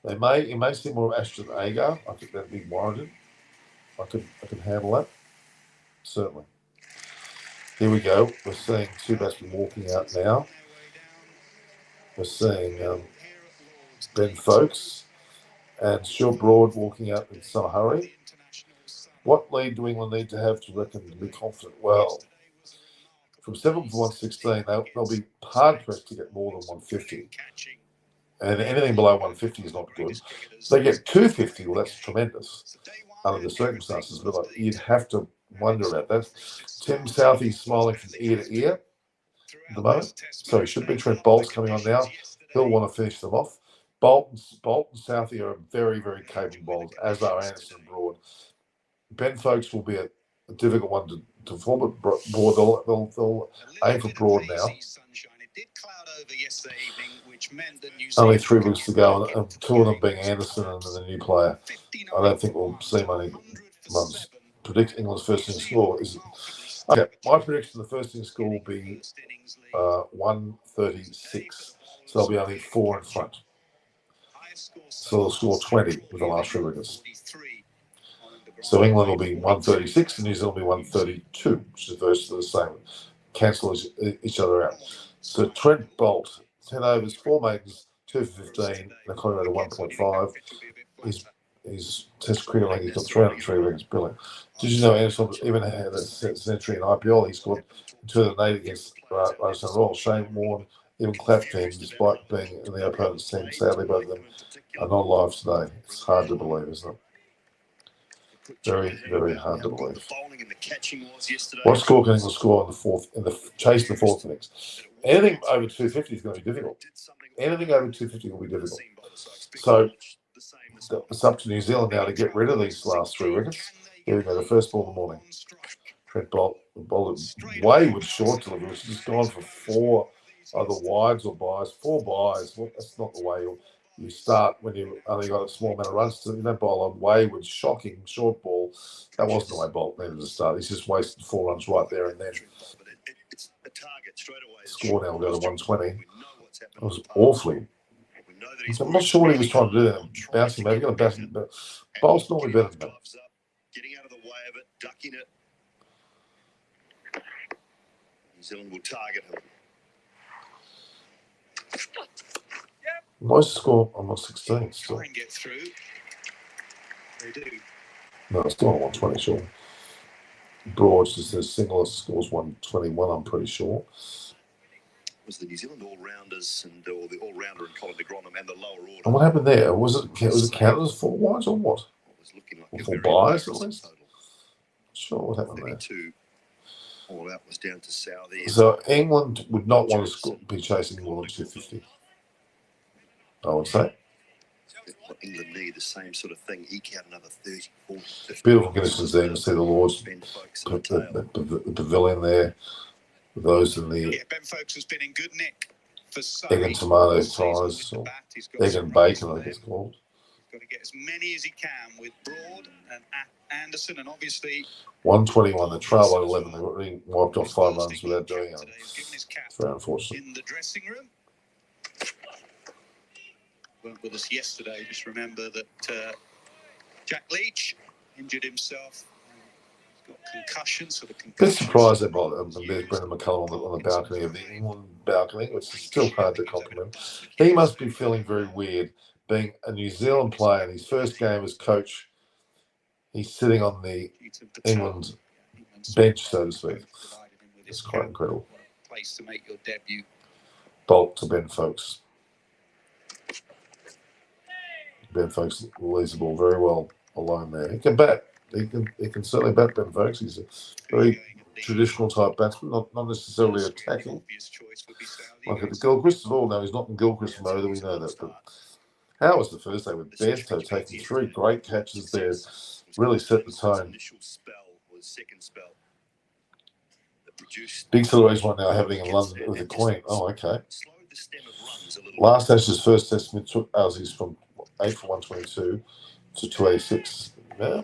You may see more of Ashton Agar. I think that'd be warranted. I can handle that. Certainly. Here we go. We're seeing 2 batsmen walking out now. We're seeing Ben Folkes and Stuart Broad walking out in some hurry. What lead do England need to have to reckon to be confident? Well, from 7-1-16, they'll be hard pressed to get more than 150. And anything below 150 is not good. So they get 250, well, that's tremendous under the circumstances. But you'd have to wonder about that. Tim Southey's smiling from ear to ear at the moment. So he should be. Trent Bolt's coming on now. He'll want to finish them off. Bolt and Southey are very, very capable bowlers, as are Anderson and Broad. Ben Folkes will be a difficult one to form, but Broad, they'll aim for Broad now. Only 3 weeks to go, and 2 of them being Anderson and the new player. I don't think we'll see many runs. Predict England's first inning score. Okay, my prediction: the first innings score will be 136. So they'll be only 4 in front. So they'll score 20 with the last 3 wickets. So England will be 136 and New Zealand will be 132, which is virtually the same. Cancel each other out. So Trent Bolt, 10 overs, 4 maidens, 2 for 15, the Colorado 1.5. His Test cricket league, he's got 303 wickets, brilliant. Did you know Anderson even had a century in IPL? He scored 208 against Rajasthan Royals. Shane Warne even clapped for him despite being in the opponent's team. Sadly, both of them are not alive today. It's hard to believe, isn't it? Very, very hard to believe. What score can England score in the chase the fourth innings? Anything over 250 is going to be difficult. Anything over 250 will be difficult. So it's up to New Zealand now to get rid of these last 3 wickets. Here we go, the first ball of the morning. Trent Bolt wayward short delivery, which has just gone for 4 either wides or buys. 4 buys. Well, that's not the way you start when you've only got a small amount of runs. So you don't bowl a wayward, shocking short ball. That wasn't the way Bolt needed to start. He's just wasted 4 runs right there and then. Score now will go to 120. It was awfully. I'm not sure what he was trying to do there. Bouncing, maybe going to bounce him, but Bolt's normally better than that. Getting out of the way of it, ducking it. New Zealand will target him. Most score on 16 still. Try and get through. They do. No, it's still on 120, sure. Broad just says single scores 121, I'm pretty sure. Was the New Zealand all-rounders or the all-rounder in Colin de Grandhomme and the lower order. And what happened there? Was it counted as 4 wides or what? Was looking like or 4 buys at least? Sure, what happened there? 32. All out was down to Southie. So England would not want to be chasing more than 250. I would say. What England need, the same sort of thing. Eke out another 30, 40, 50. Beautiful conditions there. You can see the Lords, the pavilion there. Those in the Ben Folkes has been in good nick for egg and tomato ties, or egg and bacon, I think it's called. He's got to get as many as he can with Broad and Anderson, and obviously 121. The trail by 11. They already wiped off 5 runs without doing it. It's very unfortunate. in the dressing room. Weren't with us yesterday. Just remember that Jack Leach injured himself. He's got concussion, so the concussion. Bit surprised about there's Brendan McCullum on the balcony of the England balcony, which is still hard to compliment. He must be feeling very weird being a New Zealand player in his first game as coach. He's sitting on the England bench, so to speak. It's quite incredible. Place to make your debut. Bolt to Ben Folkes. Ben Folkes leaves the ball very well alone there. He can bat. He can certainly bat, Ben Folkes. He's a very traditional type batsman, not necessarily attacking. Like at the Gilchrist at all. No, he's not in Gilchrist mode, we know that. But how was the first day with Bairstow taking 3 great catches there? Really set the tone. Big celebrations right now happening in London with the Queen. Oh, okay. Last Ashes first test took Aussies from 8 for 122 to 286. Yeah,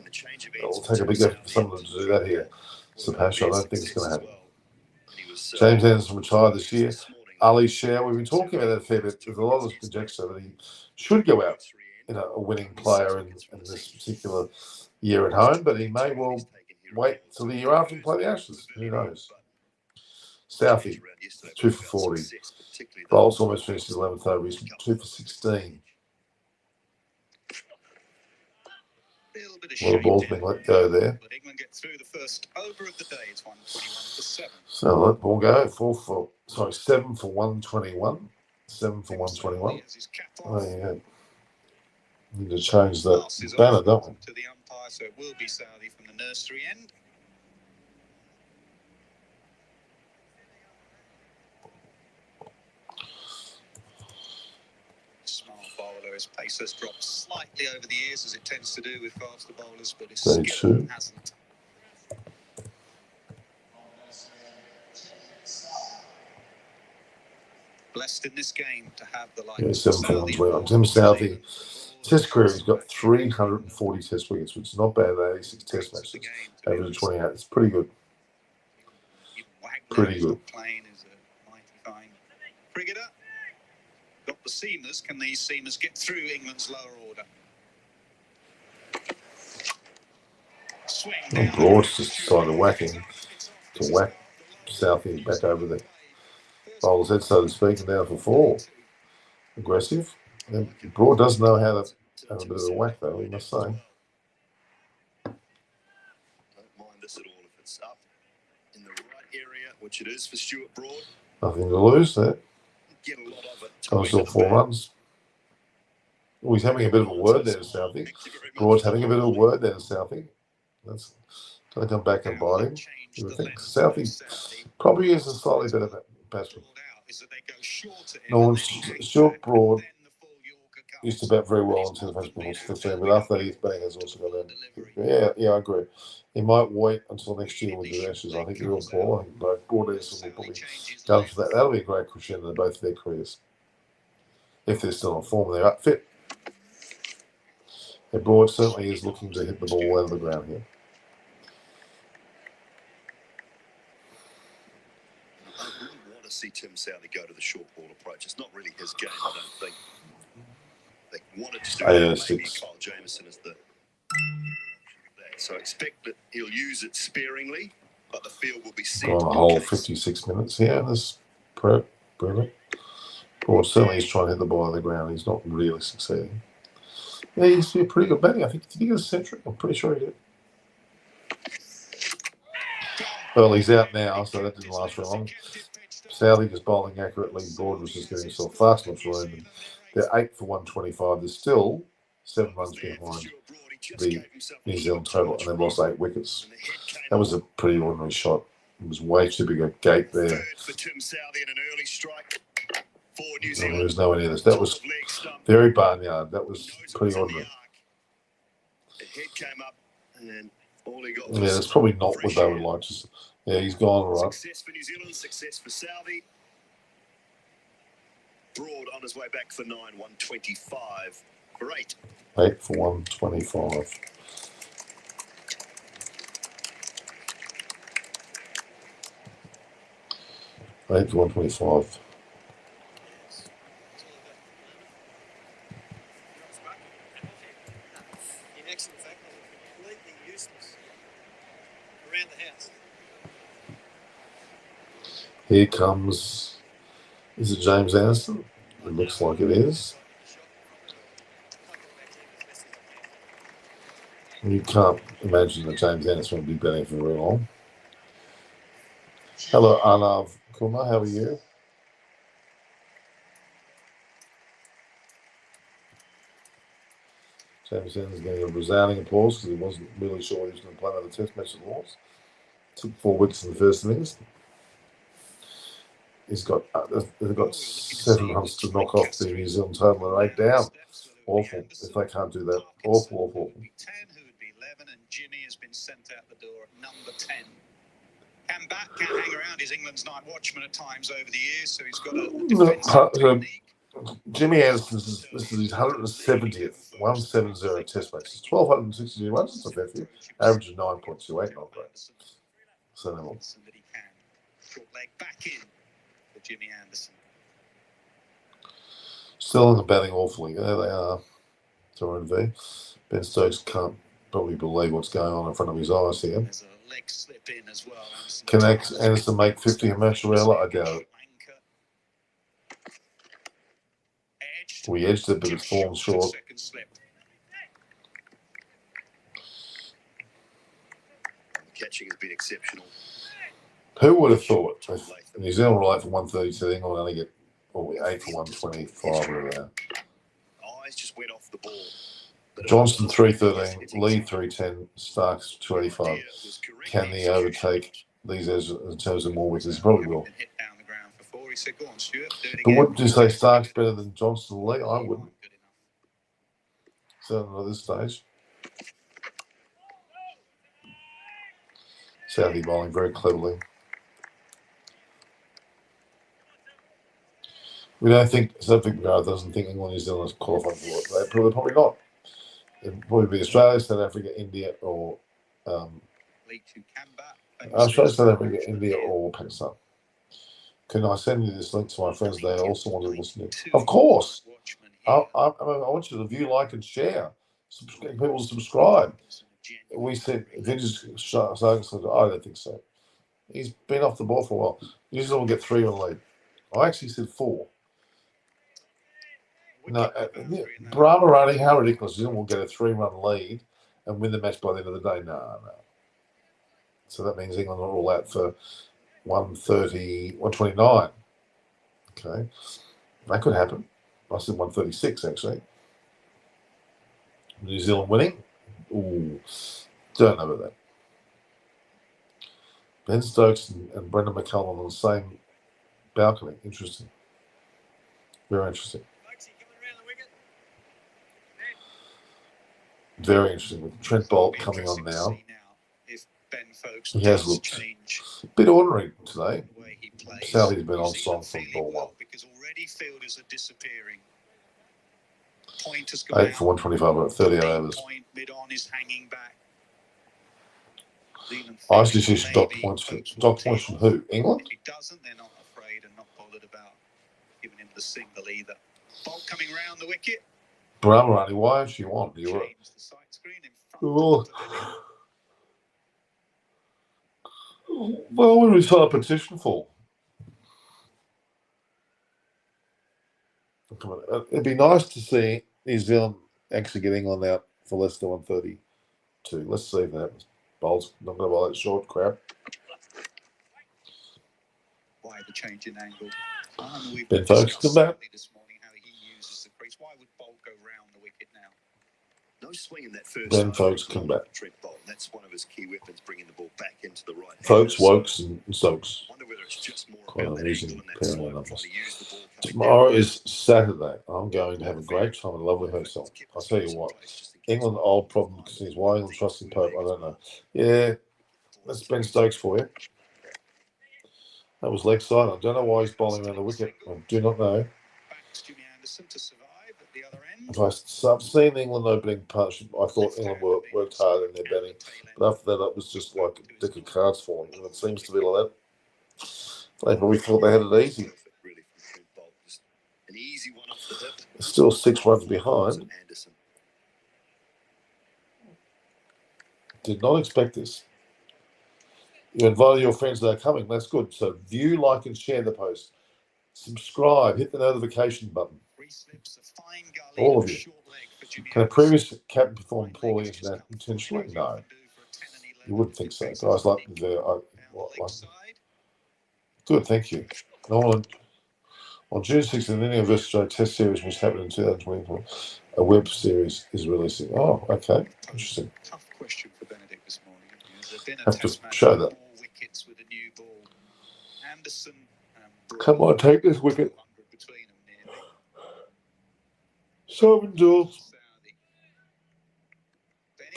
it'll take a big effort for someone to do that here. Sapash, I don't think it's going to happen. James Anderson retired this year. Ali Share, we've been talking about that a fair bit. There's a lot of conjecture that he should go out, a winning player in this particular year at home, but he may well wait till the year after and play the Ashes. Who knows? Southie, 2 for 40. Bowles almost finished his 11th over. He's 2 for 16. Well, the ball's been let go there. So let the ball go. 7 for 121. 7 for 121. Oh, yeah. Need to change that banner, don't we? To the umpire, so it will be Southie from the nursery end. Smart bowler, his pace has dropped slightly over the years, as it tends to do with faster bowlers, but his skill hasn't. Blessed in this game to have the like. Yeah, 7 for 121. Tim Southie, Test career, he's got 340 Test wickets, which is not bad. 86 Test matches, average of 28. It's pretty good. pretty good. Playing is a mighty fine cricketer. Got the seamers. Can these seamers get through England's lower order? Swing And down. Broad's just decided to whack Southie back over the bowler's head, so to speak, and down for 4. Aggressive. And Broad does know how to have a bit of a whack, though, we must say. Don't mind this at all if it's up in the right area, which it is for Stuart Broad. Nothing to lose there. Get a lot of it. Oh, still 4 runs. Oh, he's having a bit of a word there to Southie. Broad's having a bit of a word there to Southie. That's going to come back and bite him. You would think Southie probably is a slightly better batsman. No, Stuart Broad used to bat very well until the first ball was 15, but after that his batting has also got in. Yeah, I agree. He might wait until next year with the Ashes. I think they're all poor. I think both Broad and Anderson will probably go for that. That'll be a great crescendo in both of their careers. If they're still on form, they're up fit. And Broad certainly is looking to hit the ball out of the ground here. I wouldn't want to see Tim Southee go to the short ball approach. It's not really his game, I don't think. They wanted to do that. Maybe Kyle Jamieson is the... So expect that he'll use it sparingly, but the field will be set. Gone a whole 56 minutes here in this prep. Brilliant. Broad certainly is trying to hit the ball out of the ground. He's not really succeeding. Yeah, he used to be a pretty good batting. I think, did he get a century? I'm pretty sure he did. Well, he's out now, so that didn't last very long. Southee just bowling accurately. Broad was just getting himself fast enough room. And they're 8 for 125. They're still 7 runs behind the New Zealand total, and they've lost 8 wickets. That was a pretty ordinary shot. It was way too big a gate there. There was nowhere near this. That was very barnyard. That was pretty ordinary. Yeah, that's probably not what they would like. Just, yeah, he's gone all right. Success for New Zealand, success for Southee. Broad on his way back for 9, 125 for 8. 8 for 125. Eight for 125. In actual fact, they're completely useless around the house. Here comes, is it James Anderson? It looks like it is. You can't imagine that James Anderson will be batting for very long. Hello, Arnav Kumar, how are you? James Anderson getting a resounding applause because he wasn't really sure he was going to play another test match at Lords. Took 4 wickets in the first innings. They've got 7 runs to knock off the New Zealand total and 8 down. Awful if they can't do that. Awful. 10 who would be 11, and Jimmy has been sent out the door at number 10. Can hang around. He's England's night watchman at times over the years, so he's got a defensive technique. Jimmy Anderson, this is his 170th 170 test match. It's 1,262 runs. It's a fair few. Average of 9.28, not great. So they will. That he can. Short leg back in for Jimmy Anderson. Still in the batting awfully. There they are. Torrin V. Ben Stokes can't probably believe what's going on in front of his eyes here. There's a leg slip in as well. Can Anderson make 50 a match, Rella? I doubt it. We edged it, but it's fallen short. Catching has been exceptional. Who would have thought if New Zealand were late for 132, England only get 8 for 125 or around. Eyes just went off the ball. Johnston 313, Lee 310, Starks 285. Can he overtake these in terms of more wickets? He probably will. But wouldn't you say Starks better than Johnston and Lee? I wouldn't. Certainly at this stage. Southee bowling very cleverly. We don't think, South Africa doesn't think England and New Zealand is qualified for it. They're probably not. It'd probably be Australia, South Africa, India, or Australia, South Africa, India, or Pakistan. Can I send you this link to my friends? They also want to listen to. Of course. I want you to view, like, and share. Get people to subscribe. We said Vintage Sharks. I don't think so. He's been off the ball for a while. New Zealand will get 3-1 lead. I actually said 4. No, Brahma running. How ridiculous! New Zealand will get a 3-run lead and win the match by the end of the day. No. So that means England are all out for 130, 129. Okay, that could happen. I said 136 actually. New Zealand winning. Ooh, don't know about that. Ben Stokes and Brendan McCullum on the same balcony. Interesting. Very interesting. Very interesting. With Trent Bolt coming on now. He has looked a bit ordinary today. Sally's been on song from ball one. 8 for 125, about 38 overs. Ice decision, dot points from who? England? If he doesn't, they're not afraid and not bothered about giving him the single either. Bolt coming round the wicket. Brahmarani, why don't you want Europe? Well, what would we start a petition for? It'd be nice to see New Zealand actually get England out for less than 132. Let's see if that happens. Bowl's not going to bowl that short crap. Why the change in angle? Ben Folkes come back. This morning how he uses the crease. Why would Bolt go round the wicket now? No swing in that first. Ben Folkes come back. Trent Bolt. That's one of his key weapons, bringing the ball back into the right. Folkes, Wokes, and Stokes. I wonder whether it's just more Quite about that amazing angle and that pair of slope, numbers. trying to use the ball coming Tomorrow down. is Saturday. I'm going to have a great time at Lovely Hotel. I'll tell you what. England, old problem because why England trusting Pope, I don't know. Yeah, that's Ben Stokes for you. That was leg side. I don't know why he's bowling around the wicket. I do not know. If I've seen England opening partnership, I thought England worked hard in their batting. But after that, it was just like a deck of cards for them. And it seems to be like that. They probably thought they had it easy. Still 6 runs behind. Did not expect this. You invited your friends that are coming. That's good. So view, like, and share the post. Subscribe. Hit the notification button. All of you. Can a previous captain perform poorly intentionally? No. You wouldn't think so. Guys like good, thank you. On June 6th, an India vs Australia Test series which happened in 2024. A web series is releasing. Oh, okay. Interesting. Tough question for Benedict this morning. Have to show that. Wickets with a new ball. Anderson. Come on, take this wicket. 7 duels.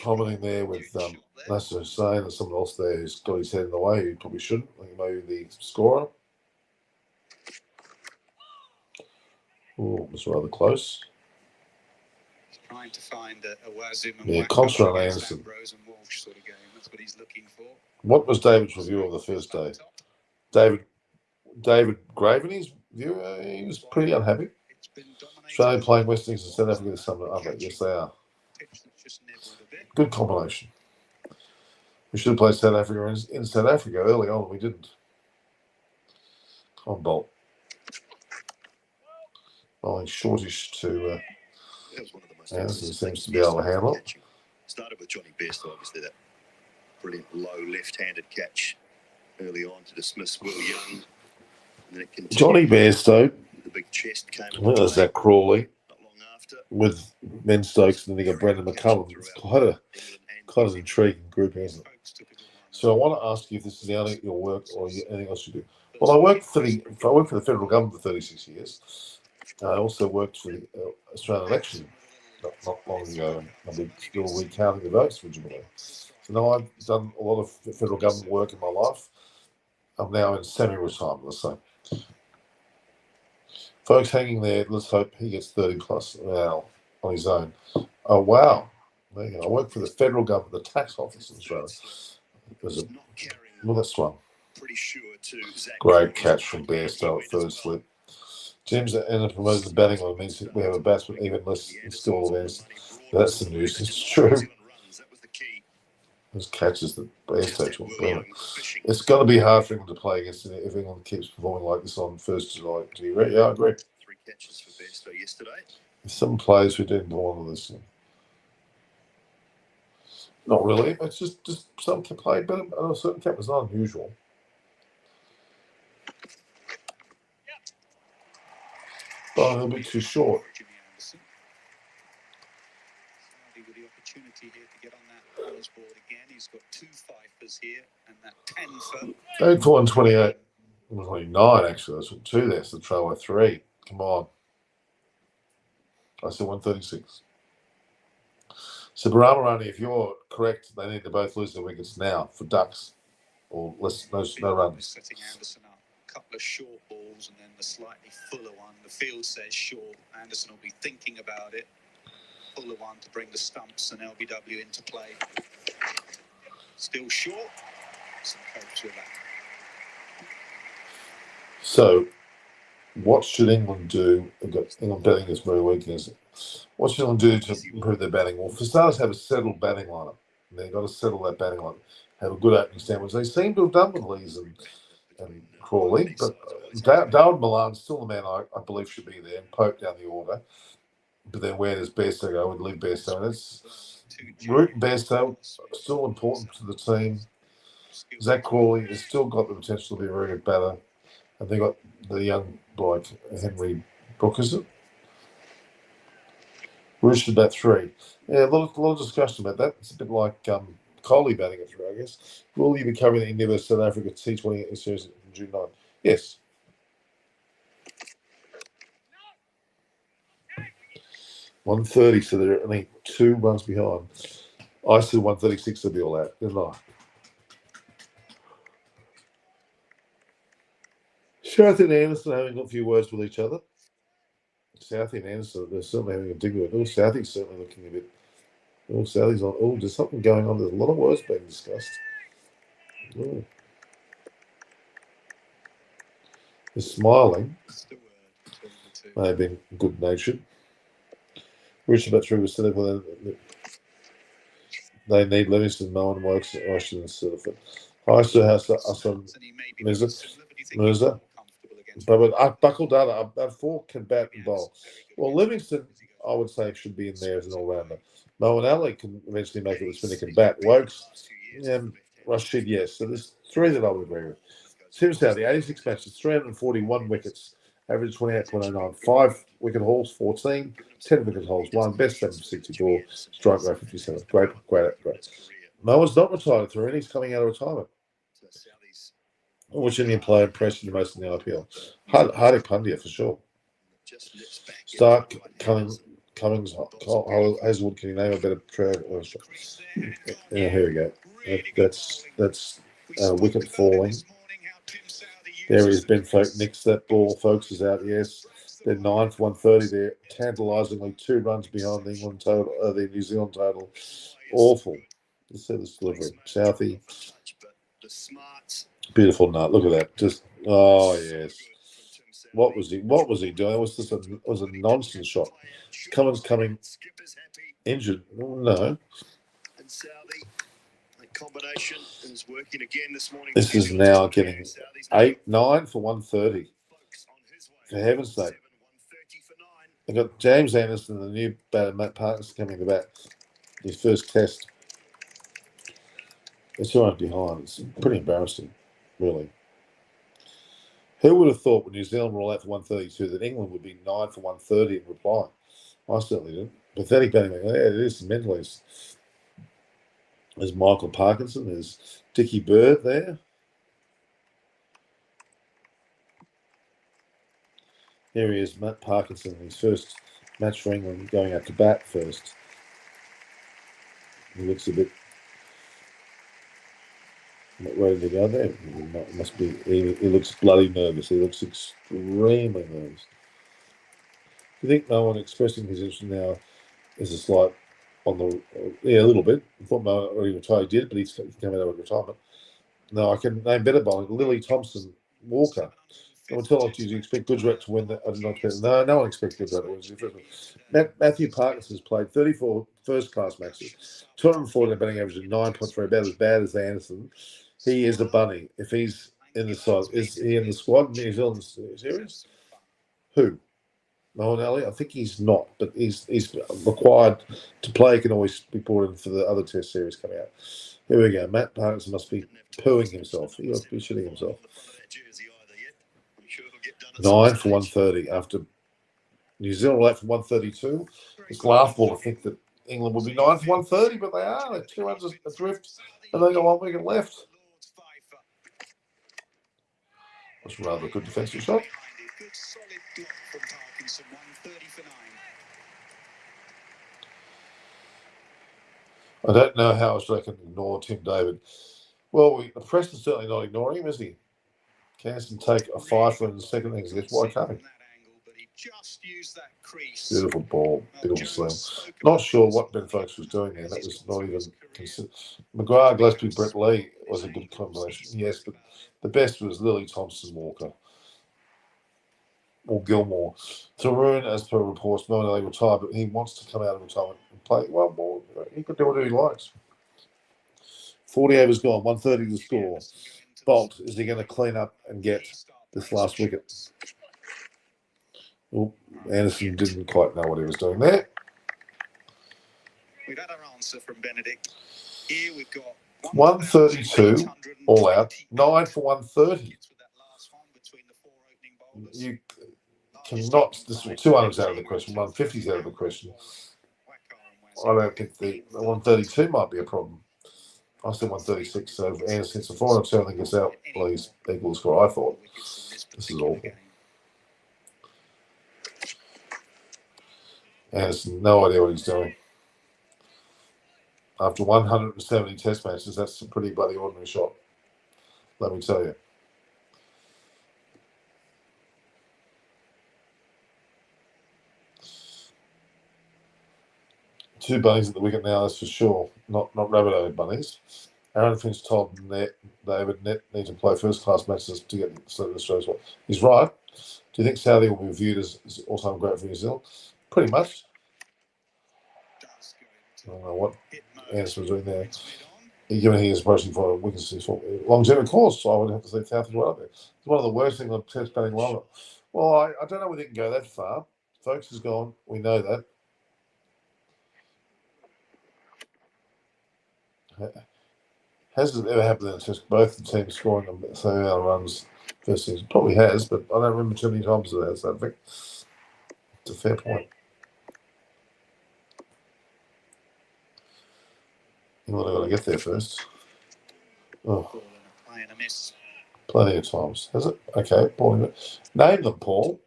Commenting there with Nasser Hussain and someone else there who's got his head in the way. He probably shouldn't. I think maybe the scorer. Oh, it was rather close. Trying to find a Wazim and yeah, Contra and Anderson. Sort of game. That's what he's looking for. What was David's review of the first day? David Graven, his view, he was pretty unhappy. Australia playing West Indies and South Africa this summer. Yes, they are. Good combination. We should have played South Africa in South Africa early on. We didn't. Come on, Bolt. Bowling shortish to Anderson seems to be able to handle it. Started with Johnny Best, obviously, that brilliant low left-handed catch early on to dismiss Will Young. And then it Johnny Bairstow. The big chest came. There's that Crawley Not long after. with Ben Stokes, and then you got Brendan McCullum. It's quite an intriguing group, isn't it? So I want to ask you if this is only your work or anything else you do. Well, I worked for the federal government for 36 years. I also worked for the Australian election not long ago, and we're still recounting the votes for Jubilee. So now I've done a lot of federal government work in my life. I'm now in semi-retirement, let's say. Folks hanging there, let's hope he gets 30 plus now on his own. Oh, wow. There you go. I work for the federal government, the tax office in Australia. It was Well, that's one. Pretty sure to Zach Great Crowley's catch from right Bairstow wing at as third well. slip. Teams that end up promoting the batting line means that we have a batsman even less installed events. That's the news. It's true. Those catches that Bairstow took. Brilliant. It's going to be hard for England to play against it if England keeps performing like this on 1st July. Do you agree? Yeah, I agree. 3 catches for Bairstow yesterday. There's some players who didn't belong to this. Not really. It's just some can play better on a certain cap. It's not unusual. But he'll be too short. Jimmy Anderson. Saudi with the opportunity here to get on that honours board again. He's got 2 fifers here and that 10 for 8 for 128. 129 actually. That's 2 there. So the trail by 3. Come on. I said 136. So Baramarani, if you're correct, they need to both lose their wickets now for ducks or less no runs. setting Anderson up. A couple of short balls and then the slightly fuller one. The field says short. Anderson will be thinking about it. Fuller one to bring the stumps and LBW into play. Still short. Some coach with that. So what should England do? England batting is very weak, is it? What should England do to improve their batting? Well, for starters, have a settled batting lineup. They've got to settle that batting lineup. Have a good opening stand, which they seem to have done with Lees and Crawley. But Darwin Milan's still the man I believe should be there, and Pope down the order. But then where does Bairstow go? Would leave Bairstow. And it's Root and Bairstow still important to the team. Zach Crawley has still got the potential to be a very good batter. And they got the young bloke, Henry Brook, is it? Roosh at bat 3. Yeah, a lot of discussion about that. It's a bit like Coley batting at 3, I guess. Will you be covering the Endeavour South Africa T20 series in June 9? Yes. $130, so they're only 2 runs behind. I said 136 to be all out, didn't I? Southey and Anderson having a few words with each other. Southey and Anderson, they're certainly having a dig with it. Oh, Southey's certainly looking a bit. Oh, Southey's on. Oh, there's something going on. There's a lot of words being discussed. Oh. They're smiling. May have been good natured. Richard Battery was set up with they need Livingston, Moen, Wokes, Washington, Silverford. Heister has Hassan Mirza. But Buckle Data, that 4 can bat and bowl. Well, Livingston, I would say, should be in there as an all-rounder. Moen Ali can eventually make it with spinner can bat. Wokes, Rashid, yes. So there's 3 that I would agree with. Tim Southey, 86 matches, 341 wickets, average 28.09, 5 wicket hauls, 14, 10 wicket hauls, 1, best 764, strike rate 57. Great. Moen's not retired through, and he's coming out of retirement. Which Indian player impressed you the most in the IPL? Hardik Pandya for sure. Stark, Cummings, Hazelwood. Can you name a better track? Yeah, here we go. That's wicket falling. There is Ben Folk nicks that ball. Folks is out. Yes, they're 9 for 130. They're tantalisingly 2 runs behind the England total. The New Zealand total. Awful. Let's see this delivery. Southey. Beautiful nut. Look at that. Just yes. What was he doing? It was a nonsense shot. Cummins coming injured. No. Combination is working again this morning. This is now getting 9 for 130. For heaven's sake. They've got James Anderson, the new batter, Matt Parkinson, coming to bat. His first test. It's 2 runs behind. It's pretty embarrassing, really. Who would have thought when New Zealand were all out for 132 that England would be 9 for 130 in reply? I certainly didn't. Pathetic batting. Yeah, it is mentally. There's Michael Parkinson. There's Dickie Bird there. Here he is, Matt Parkinson, his first match for England, going out to bat first. He looks a bit not ready to go there. He must be. He looks bloody nervous. He looks extremely nervous. Do you think no one expressing his interest now is a slight on the a little bit? I thought Mo already retired, he did, but he's come out of retirement. No, I can name better bowling. Lily Thompson, Walker. No one tell us, do you expect Gujarat to win that? I did not expect. No one expected Gujarat to win. Matthew Parkinson has played 34 first-class matches, 240 batting average, and 9.3, about as bad as Anderson. He is a bunny. If he's in the side, is he in the squad? New Zealand series? Who? Mohan Ali? I think he's not, but he's required to play. He can always be brought in for the other Test series coming out. Here we go. Matt Parkinson must be pooing himself. He must be shitting himself. 9 for 130 after New Zealand 8 for 132. It's laughable to think that England would be 9 for 130, but they are. They're 2 runs adrift, and they got 1 wicket left. That's rather a good defensive shot. Good solid block from Parkinson, 130 for 9. I don't know how Australia can ignore Tim David. Well, the press is certainly not ignoring him, is he? Canson take a 5 for in the second innings against White Covey. Beautiful ball, beautiful slam. Not sure what Ben Folkes was doing there. That was not even considered. McGrath, Gillespie, Brett Lee was a good combination. Yes, but the best was Lily Thompson, Walker. Or Gilmore. Tarun, as per reports, not only retired, but he wants to come out of retirement and play one more. He could do whatever he likes. 40 overs gone, 130 to score. Bolt, is he going to clean up and get this last wicket? Well, Anderson didn't quite know what he was doing there. We've had our answer from Benedict. Here we've got 132 all out, 9 for 130. You cannot. This is 200's out of the question. 150's out of the question. I don't think the 132 might be a problem. I said 136. So if Anderson hits a 407 gets out, please equal the score. I thought this is awful. Anderson, no idea what he's doing. After 170 Test matches, that's a pretty bloody ordinary shot. Let me tell you. Two bunnies at the wicket now, that's for sure. Not Rabbitoh bunnies. Aaron Finch told David Net need to play first-class matches to get selected Australia squad. He's right. Do you think Saudi will be viewed as all-time great for New Zealand? Pretty much. I don't know what Anderson was doing there. Given he is approaching for a wickets longevity course, so I would have to say South as well. It's one of the worst things on Test batting lineup. Well, I don't know whether he can go that far. Folks has gone. We know that. Has it ever happened in a Test? Both the teams scoring the same amount of runs first innings? Probably has, but I don't remember too many times it has. I think it's a fair point. England have got to get there first. Oh, plenty of times. Has it? Okay, Paul. Name them, Paul.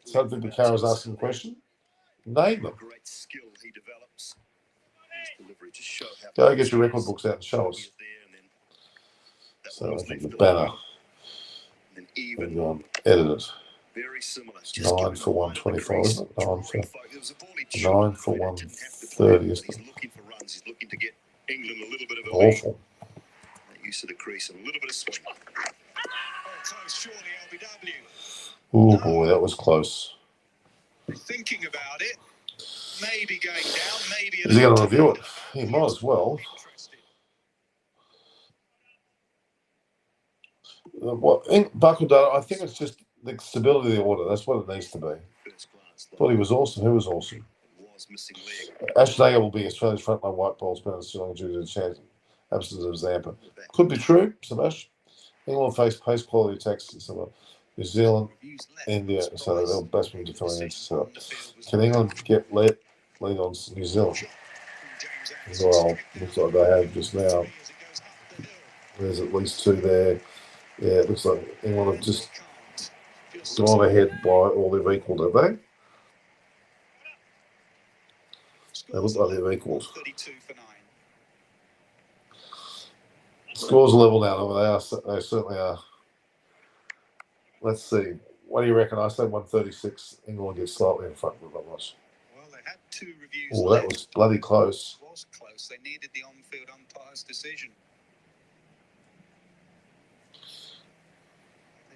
Suddenly Bukhara's asking a question. Name them. Go get your record books out and show us. So I think the banner. And go on, edit it. 9 for 125, isn't it? 9 for 130, isn't it? England a little bit of a Awful. Use of the crease and a little bit of swing. Oh boy, that was close. Thinking about it, maybe going down, maybe. Is he going to review it? He might as well. Buckledale, I think it's just the stability of the order. That's what it needs to be. Thought he was awesome. Who was awesome? Ash Nagar will be Australia's frontline white ball spinner due to the chance absence of Zampa. Could be true, Sebastian. England face pace quality attacks in some New Zealand, India, so they'll batsmen defending into so can England get lead on New Zealand? Well, looks like they have just now. There's at least 2 there. Yeah, it looks like England have just gone ahead by all they've equalled, have they? They look like they've equalled. Scores are level now. They certainly are. Let's see. What do you reckon? I say 136. England gets slightly in front of that much. Well, they had 2 reviews. Oh, that was bloody close. It was close. They needed the on-field umpire's decision.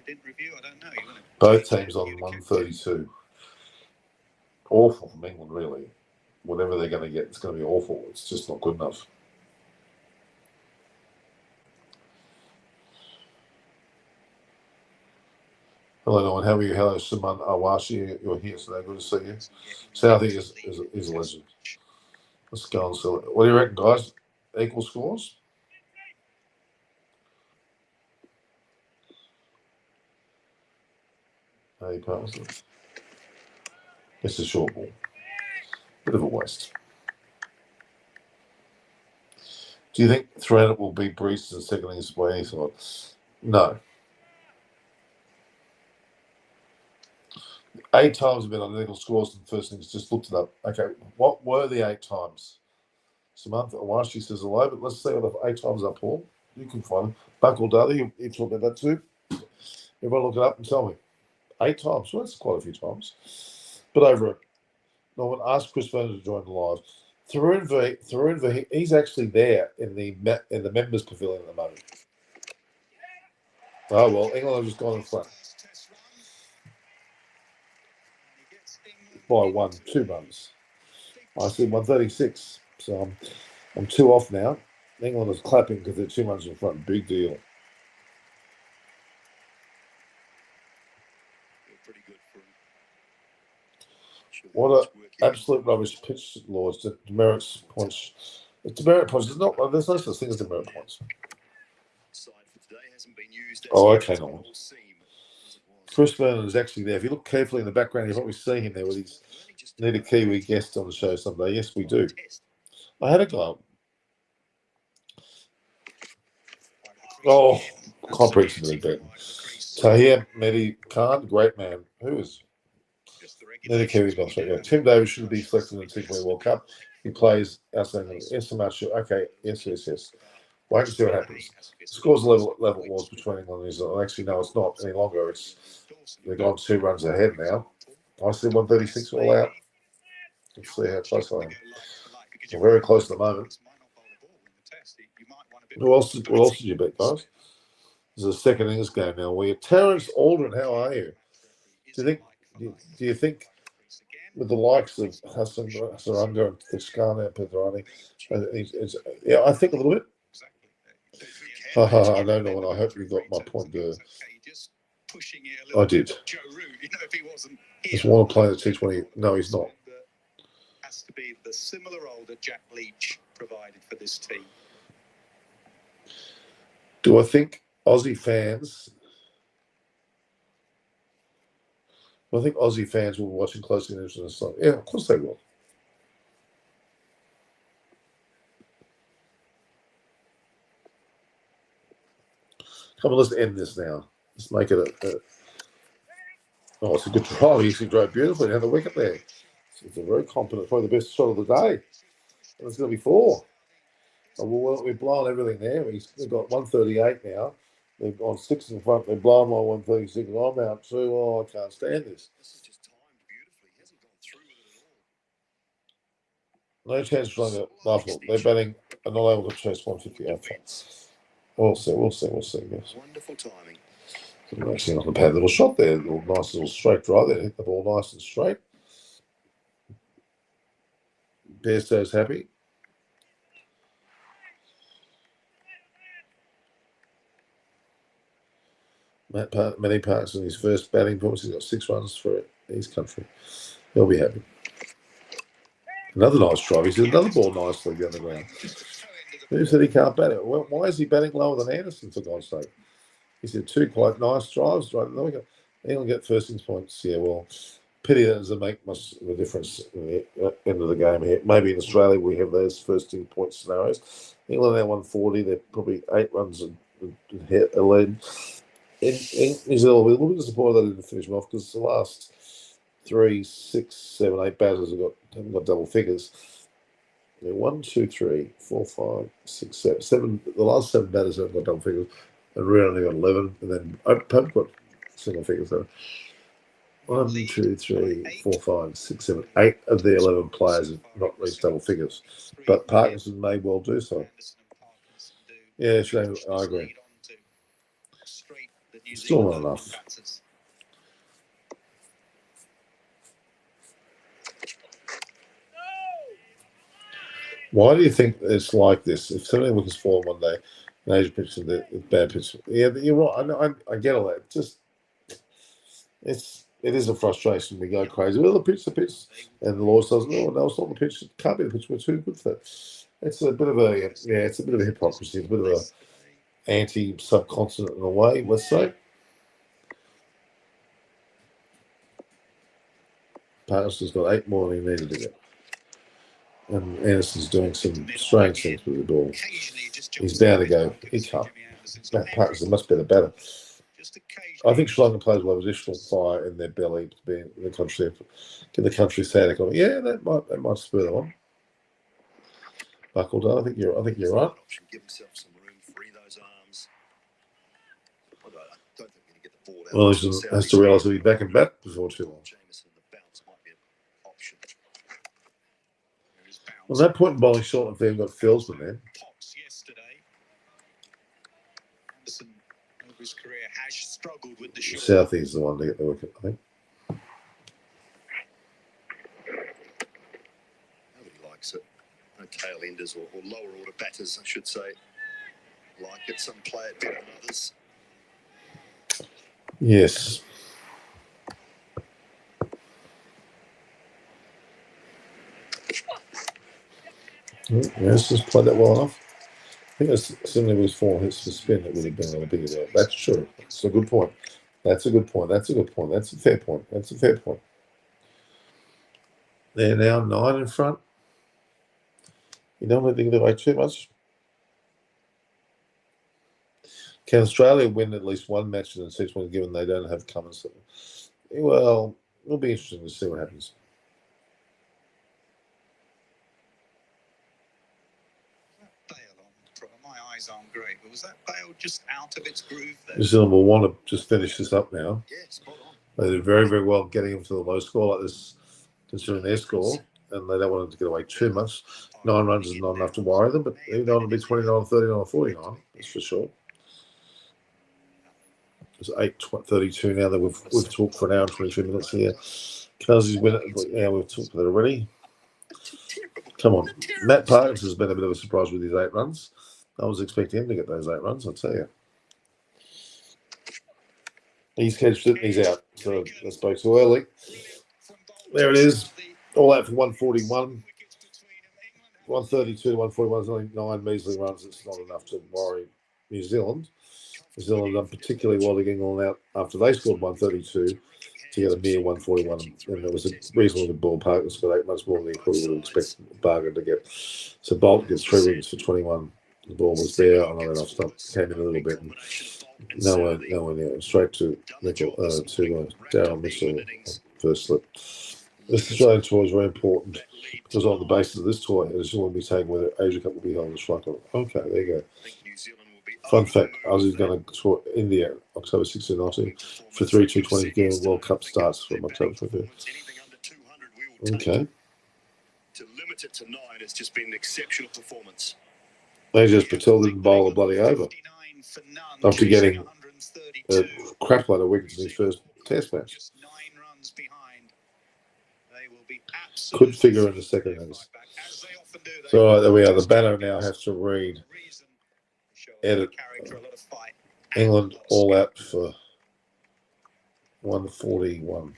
didn't review. I don't know. Both teams on 132. Awful from England, really. Whatever they're going to get, it's going to be awful. It's just not good enough. Hello, Norman. How are you? Hello, Simon Awashi. You're here today. Good to see you. Southie is a legend. Let's go on. So, what do you reckon, guys? Equal scores? Hey, Parkinson. It's a short ball. Bit of a waste. Do you think Threaded will beat Brees in second innings by any side? No. 8 times have been identical scores in the first innings. Just looked it up. Okay, what were the 8 times? Samantha Awashi says hello, but let's see what the 8 times are, Paul. You can find them. Buckle Daly, you talked about that too. Everyone look it up and tell me. 8 times. Well, that's quite a few times. But over it. Norman, ask Chris Vernon to join the live. Tharun V, he's actually there in the members' pavilion at the moment. Oh, well, England have just gone in front. By 2 runs. I said 136. So I'm 2 off now. England is clapping because they're 2 runs in front. Big deal. What a absolute rubbish pitch, Lords. Demerits points. Demerit points. There's no such thing as demerit points. Oh, okay, Norman. Chris Vernon is actually there. If you look carefully in the background, you probably see him there with his need a Kiwi guest on the show someday. Yes, we do. I had a go. Oh, comprehensively beaten. Tahir Mehdi Khan, great man. Who is? Need Kiwi's gone straight. Yeah. Tim Davis should be selected in the T20 World Cup. He plays outstanding. Yes, so much. Okay, yes. Wait and see what happens. Scores level it was between England and New Zealand. Actually, no, it's not any longer. They've gone 2 runs ahead now. I see 136 all out. Let's see how close I am. We're very close at the moment. What else did you bet, guys? This is a second innings game now. Terence Aldrin, how are you? Do you think with the likes of Hassan Saranga and Tishkana Pedrani, yeah, I think a little bit. I don't know, and I hope you got my point there. I did. Does Warne play the T20? No, he's not. Has to be the similar role that Jack Leach provided for this team. Do I think Aussie fans will be watching closely in this song? Yeah, of course they will. Come on, let's end this now. Let's make it it's a good drive. He actually drove beautifully. Had the wicket there. It's a very competent, probably the best shot of the day. And it's going to be 4. Well, we've blown everything there. They've got 138 now. They've gone 6 in front. They've blown my 136. And I'm out 2. Oh, I can't stand this. No chance for the Buffalo. They're batting and not able to chase 150 outside. We'll see. Yes. Wonderful timing. So actually not a bad little shot there. Nice little straight drive there. Hit the ball nice and straight. Bairstow's happy. Many parts in his first batting performance. He's got 6 runs for his country. He'll be happy. Another nice drive. He's hit another ball nicely down the ground. Who said he can't bat it? Well, why is he batting lower than Anderson, for God's sake? He said 2 quite nice drives. Right, he'll get first innings points. Yeah, well, pity that doesn't make much of a difference at the end of the game here. Maybe in Australia we have those first innings point scenarios. England now 140. They're probably 8 runs ahead. In New Zealand, we're a little bit disappointed they didn't finish them off because the last 3, 6, 7, 8 batters haven't got double figures. 1, 2, 3, 4, 5, 6, 7. The last 7 batters haven't got double figures, and Red only got 11, and then Pope got single figures. So 1, 2, 3, 4, 5, 6, 7, 8 of the 11 players have not reached double figures, but Parkinson may well do so. Yeah, Shane, I agree. New Still Zealand not opening enough. batters. Why do you think it's like this? If somebody looks forward one day, an Asian pitch and the bad pitch, yeah, you're right. I get all that. It is a frustration. We go crazy. Well, the pitch, and the law says no, it's not the pitch. It can't be the pitch. We're too good for that. It's a bit of a it's a bit of a hypocrisy. It's a bit of a anti-subcontinent in a way, let's say. Parkinson's got 8 more than he needed to get. And Anderson's doing some strange things with the ball. He's bound to go. He can't. Matt Parkinson's a much better batter. I think Sri Lanka players will have additional fire in their belly to be in the country. Get the country sad. Yeah, that might spur them on. Buckled, I think you're right. Give himself some room, free those arms. I don't think we're going to get the ball out. Well, he has to realise he'll be back in bat before too long. Jameson, the bounce might be an option. Well, that point in bowling short if they've got Felsman then. Yesterday, Anderson over his career has struggled with the short. Southie's the one to get the wicket, I think. Nobody likes it. No tail enders or lower order batters, I should say, like it. Some play it better than others. Yes. Yes, just played that well enough. I think it's similar with 4 hits for spin. It would have been a bigger deal. That's true. That's a good point. That's a good point. That's a good point. That's a fair point. That's a fair point. They're now 9 in front. You don't let them get away too much. Can Australia win at least one match in the 6 1 given they don't have Cummins? Well, it'll be interesting to see what happens. My eyes aren't great, but was that Bale just out of its groove there? New Zealand will want to just finish this up now. Yeah, spot on. They did very, very well getting him to the low score like this, considering their score, and they don't want him to get away too much. 9 runs is not enough to worry them, but they don't want to be 29, 39, 49, that's for sure. It's 8:32 now that we've talked for an hour and 22 minutes here. Kazi's winning. Yeah, we've talked about it already. Come on. Matt Parkinson has been a bit of a surprise with his 8 runs. I was expecting him to get those 8 runs, I'll tell you. He's catched it and he's out. So I spoke too early. There it is. All out for 141. 132 to 141 is only 9 measly runs. It's not enough to worry New Zealand. New Zealand done particularly well again all out after they scored 132 to get a mere 141. And it was a reasonably good ball. Parkinson got 8 much more than he probably would have expected Bargain to get. So Bolt gets 3 wickets for 21. The ball was there. I know that off stump came in a little bit. And nowhere near. Straight to Darryl Mitchell first slip. This Australian tour is very important because on the basis of this tour, it will be taken whether Asia Cup will be held in Sri Lanka. Okay, there you go. Fun fact, Aussie's going to tour India October 16 19 for 3-2-20 game World Cup starts from October 25th. Okay. To limit it to 9, it's just been an exceptional performance. Ajax Patel didn't bowl a bloody over after getting a crap load of wickets in his first test match. Could figure in the second innings. So there we are. The banner now has to read edit England all out for 141.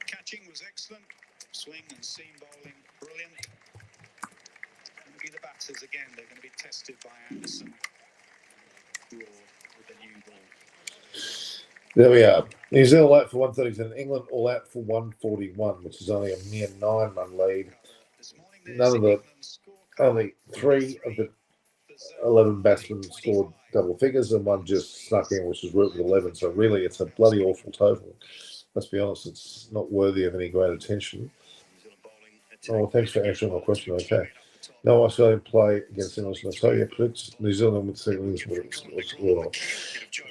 Catching was excellent. Swing and seam bowling, brilliant. Going to be the batters again. They're going to be tested by Anderson. Raw with a new ball. There we are. New Zealand all out for 137. England all out for 141, which is only a mere 9-run lead. Only 3 of the 11 batsmen scored double figures, and 1 just snuck in, which is Root with 11. So really, it's a bloody awful total. Let's be honest, it's not worthy of any great attention. Oh, well, thanks for answering my question. Okay. No Australian play against England. So I tell you, New Zealand would see England.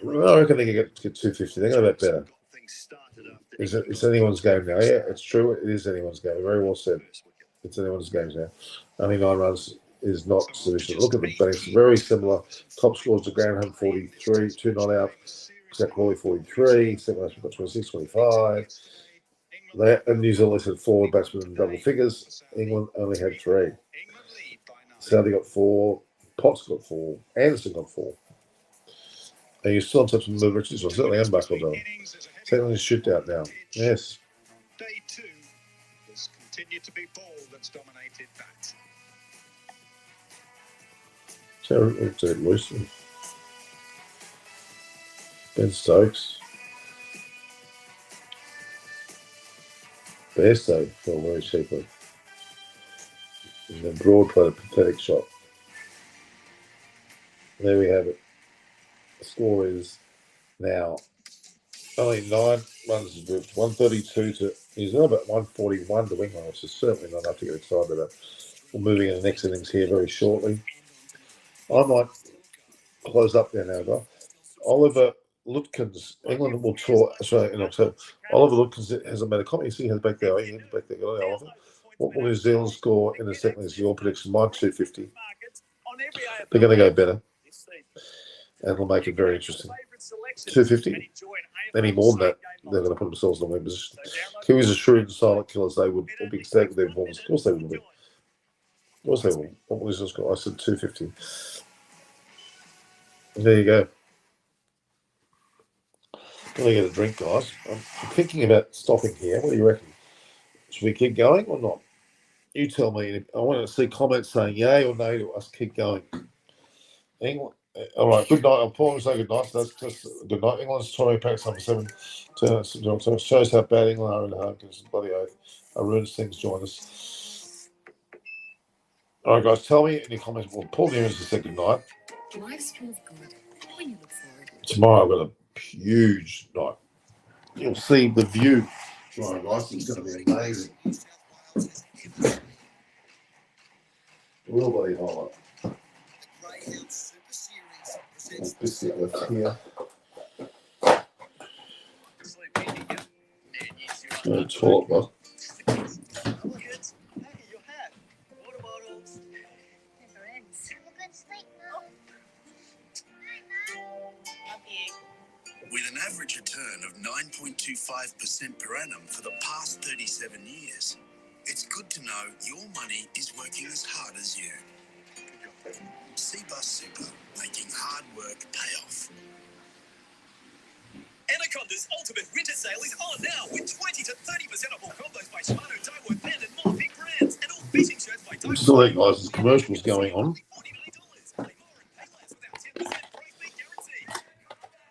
I reckon they can get 250. They're going to bet better. It's anyone's game now. Yeah, it's true. It is anyone's game. Very well said. It's anyone's game now. Only 9 runs is not sufficient. Look at the base, very similar. Top scores to Graham 43, 2 not out. Zach Crawley 43, second batsman got 26, 25. And New Zealand had 4 batsmen in double figures. England only had 3. Saudi got 4, Potts got 4, Anderson got 4. And you still have some movement. So certainly am buckled on. Certainly shoot out now. Yes. Day 2 has continued to be ball that's dominated bat. So it's loosely. Ben Stokes. Bairstow fell very cheaply. And then Broad played a pathetic shot. There we have it. The score is now only 9 runs adrift. 132 to New Zealand, but 141 to England, which is certainly not enough to get excited about. We're moving into the next innings here very shortly. I might close up there now, guys. Oliver Lutkins, England will tour Australia in October. Oliver Lutkins hasn't made a comment. You see, he has back there. He has back there. Oliver. What will New Zealand score in the second? Is your prediction? Mine 250. They're going to go better, and it'll make it very interesting. 250. Any more than that, they're going to put themselves in a win position. Kiwis are shrewd and silent killers. They would be ecstatic with their performance. Of course they will be. Of course they will. What will New Zealand score? I said 250. There you go. Going to get a drink, guys. I'm thinking about stopping here. What do you reckon? Should we keep going or not? You tell me. I want to see comments saying yay or nay to us keep going. England. All right. Good night. I'll pause and say good night. That's just good night. England's Tory Packs number 7. Shows how bad England are in the home because bloody oath. Ruins things. Join us. All right, guys. Tell me any comments. Well, Paul Newman's to say good night. Life's full of good when you look forward. Tomorrow I've got a huge night. You'll see the view. Tomorrow, guys. It's going to be amazing. Real bloody highlight. Biscuit left here. Toilet, guys. With an average return of 9.25% per annum for the past 37 years, it's good to know your money is working as hard as you. Seabus Super, making hard work pay off. Anaconda's ultimate winter sale is on now with 20 to 30% off all combos by Shimano, Daiwa, Penn, and more big brands, and all fishing shirts by Daiwa. Still there, guys. There's commercials going on.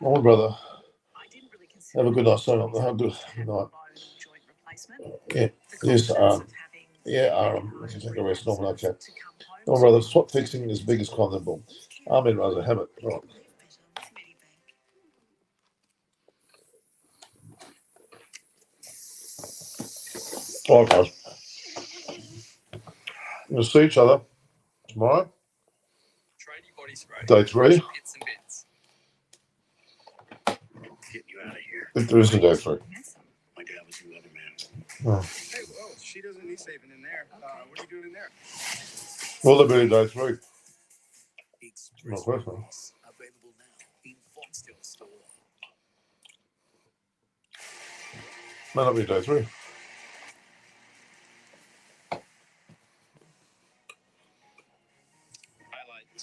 Oh, brother. Have a good night. Sorry, have a good night. Yeah. Yes. Yeah. I can take a rest. Normal. Okay. Oh, brother. Swap fixing is biggest content ball. Amen, rather. Have it. Right. All right, guys. We'll see each other tomorrow. Day 3. Get you out of here. If there is a day 3. My dad was a weatherman. Oh. Hey, whoa, she doesn't need saving in there. What are you doing in there? Will there be a day 3? No question. Available now in Foxtel store. May not be a day 3.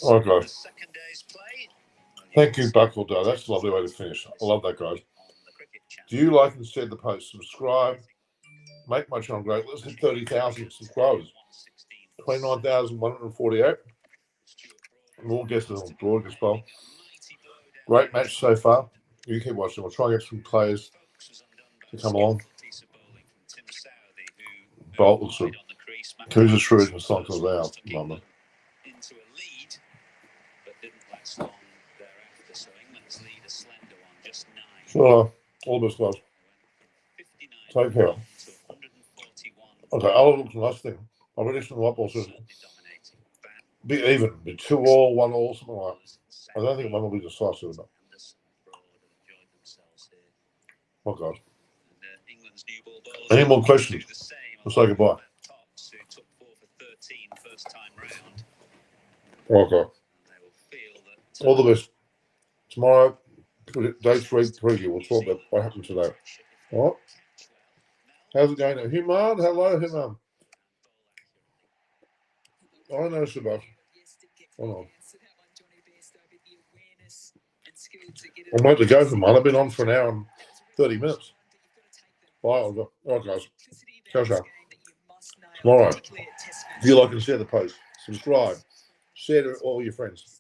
All right, guys. Thank you, Buckle Day. That's a lovely way to finish. I love that, guys. Do you like and share the post? Subscribe. Make my channel great. Let's hit 30,000 subscribers. 29,148. More guests on board as well. Great match so far. You keep watching. We'll try and get some players to come along. Bolt looks good. Who's a shrewd and Song of our number. Into a lead, but didn't last long thereafter. So England's lead a slender one, just 9. So, all the best, guys. Take care. Okay, I'll look at the last thing. I'll ready some white balls. Be even. Be 2-all, 1-all, something like that. I don't think one will be decisive enough. Oh, God. Any more questions? We'll say goodbye. for 13 first time round. Okay. They will feel that All the best. Tomorrow, day 3 preview. We'll talk about what happened today. All right. How's it going now? Human, hello, Human. I know, Shabbat. Hold on. I'm about to go for mine. I've been on for an hour and 30 minutes. All right, guys. Ciao. Tomorrow, if you like and share the post, subscribe, share to all your friends.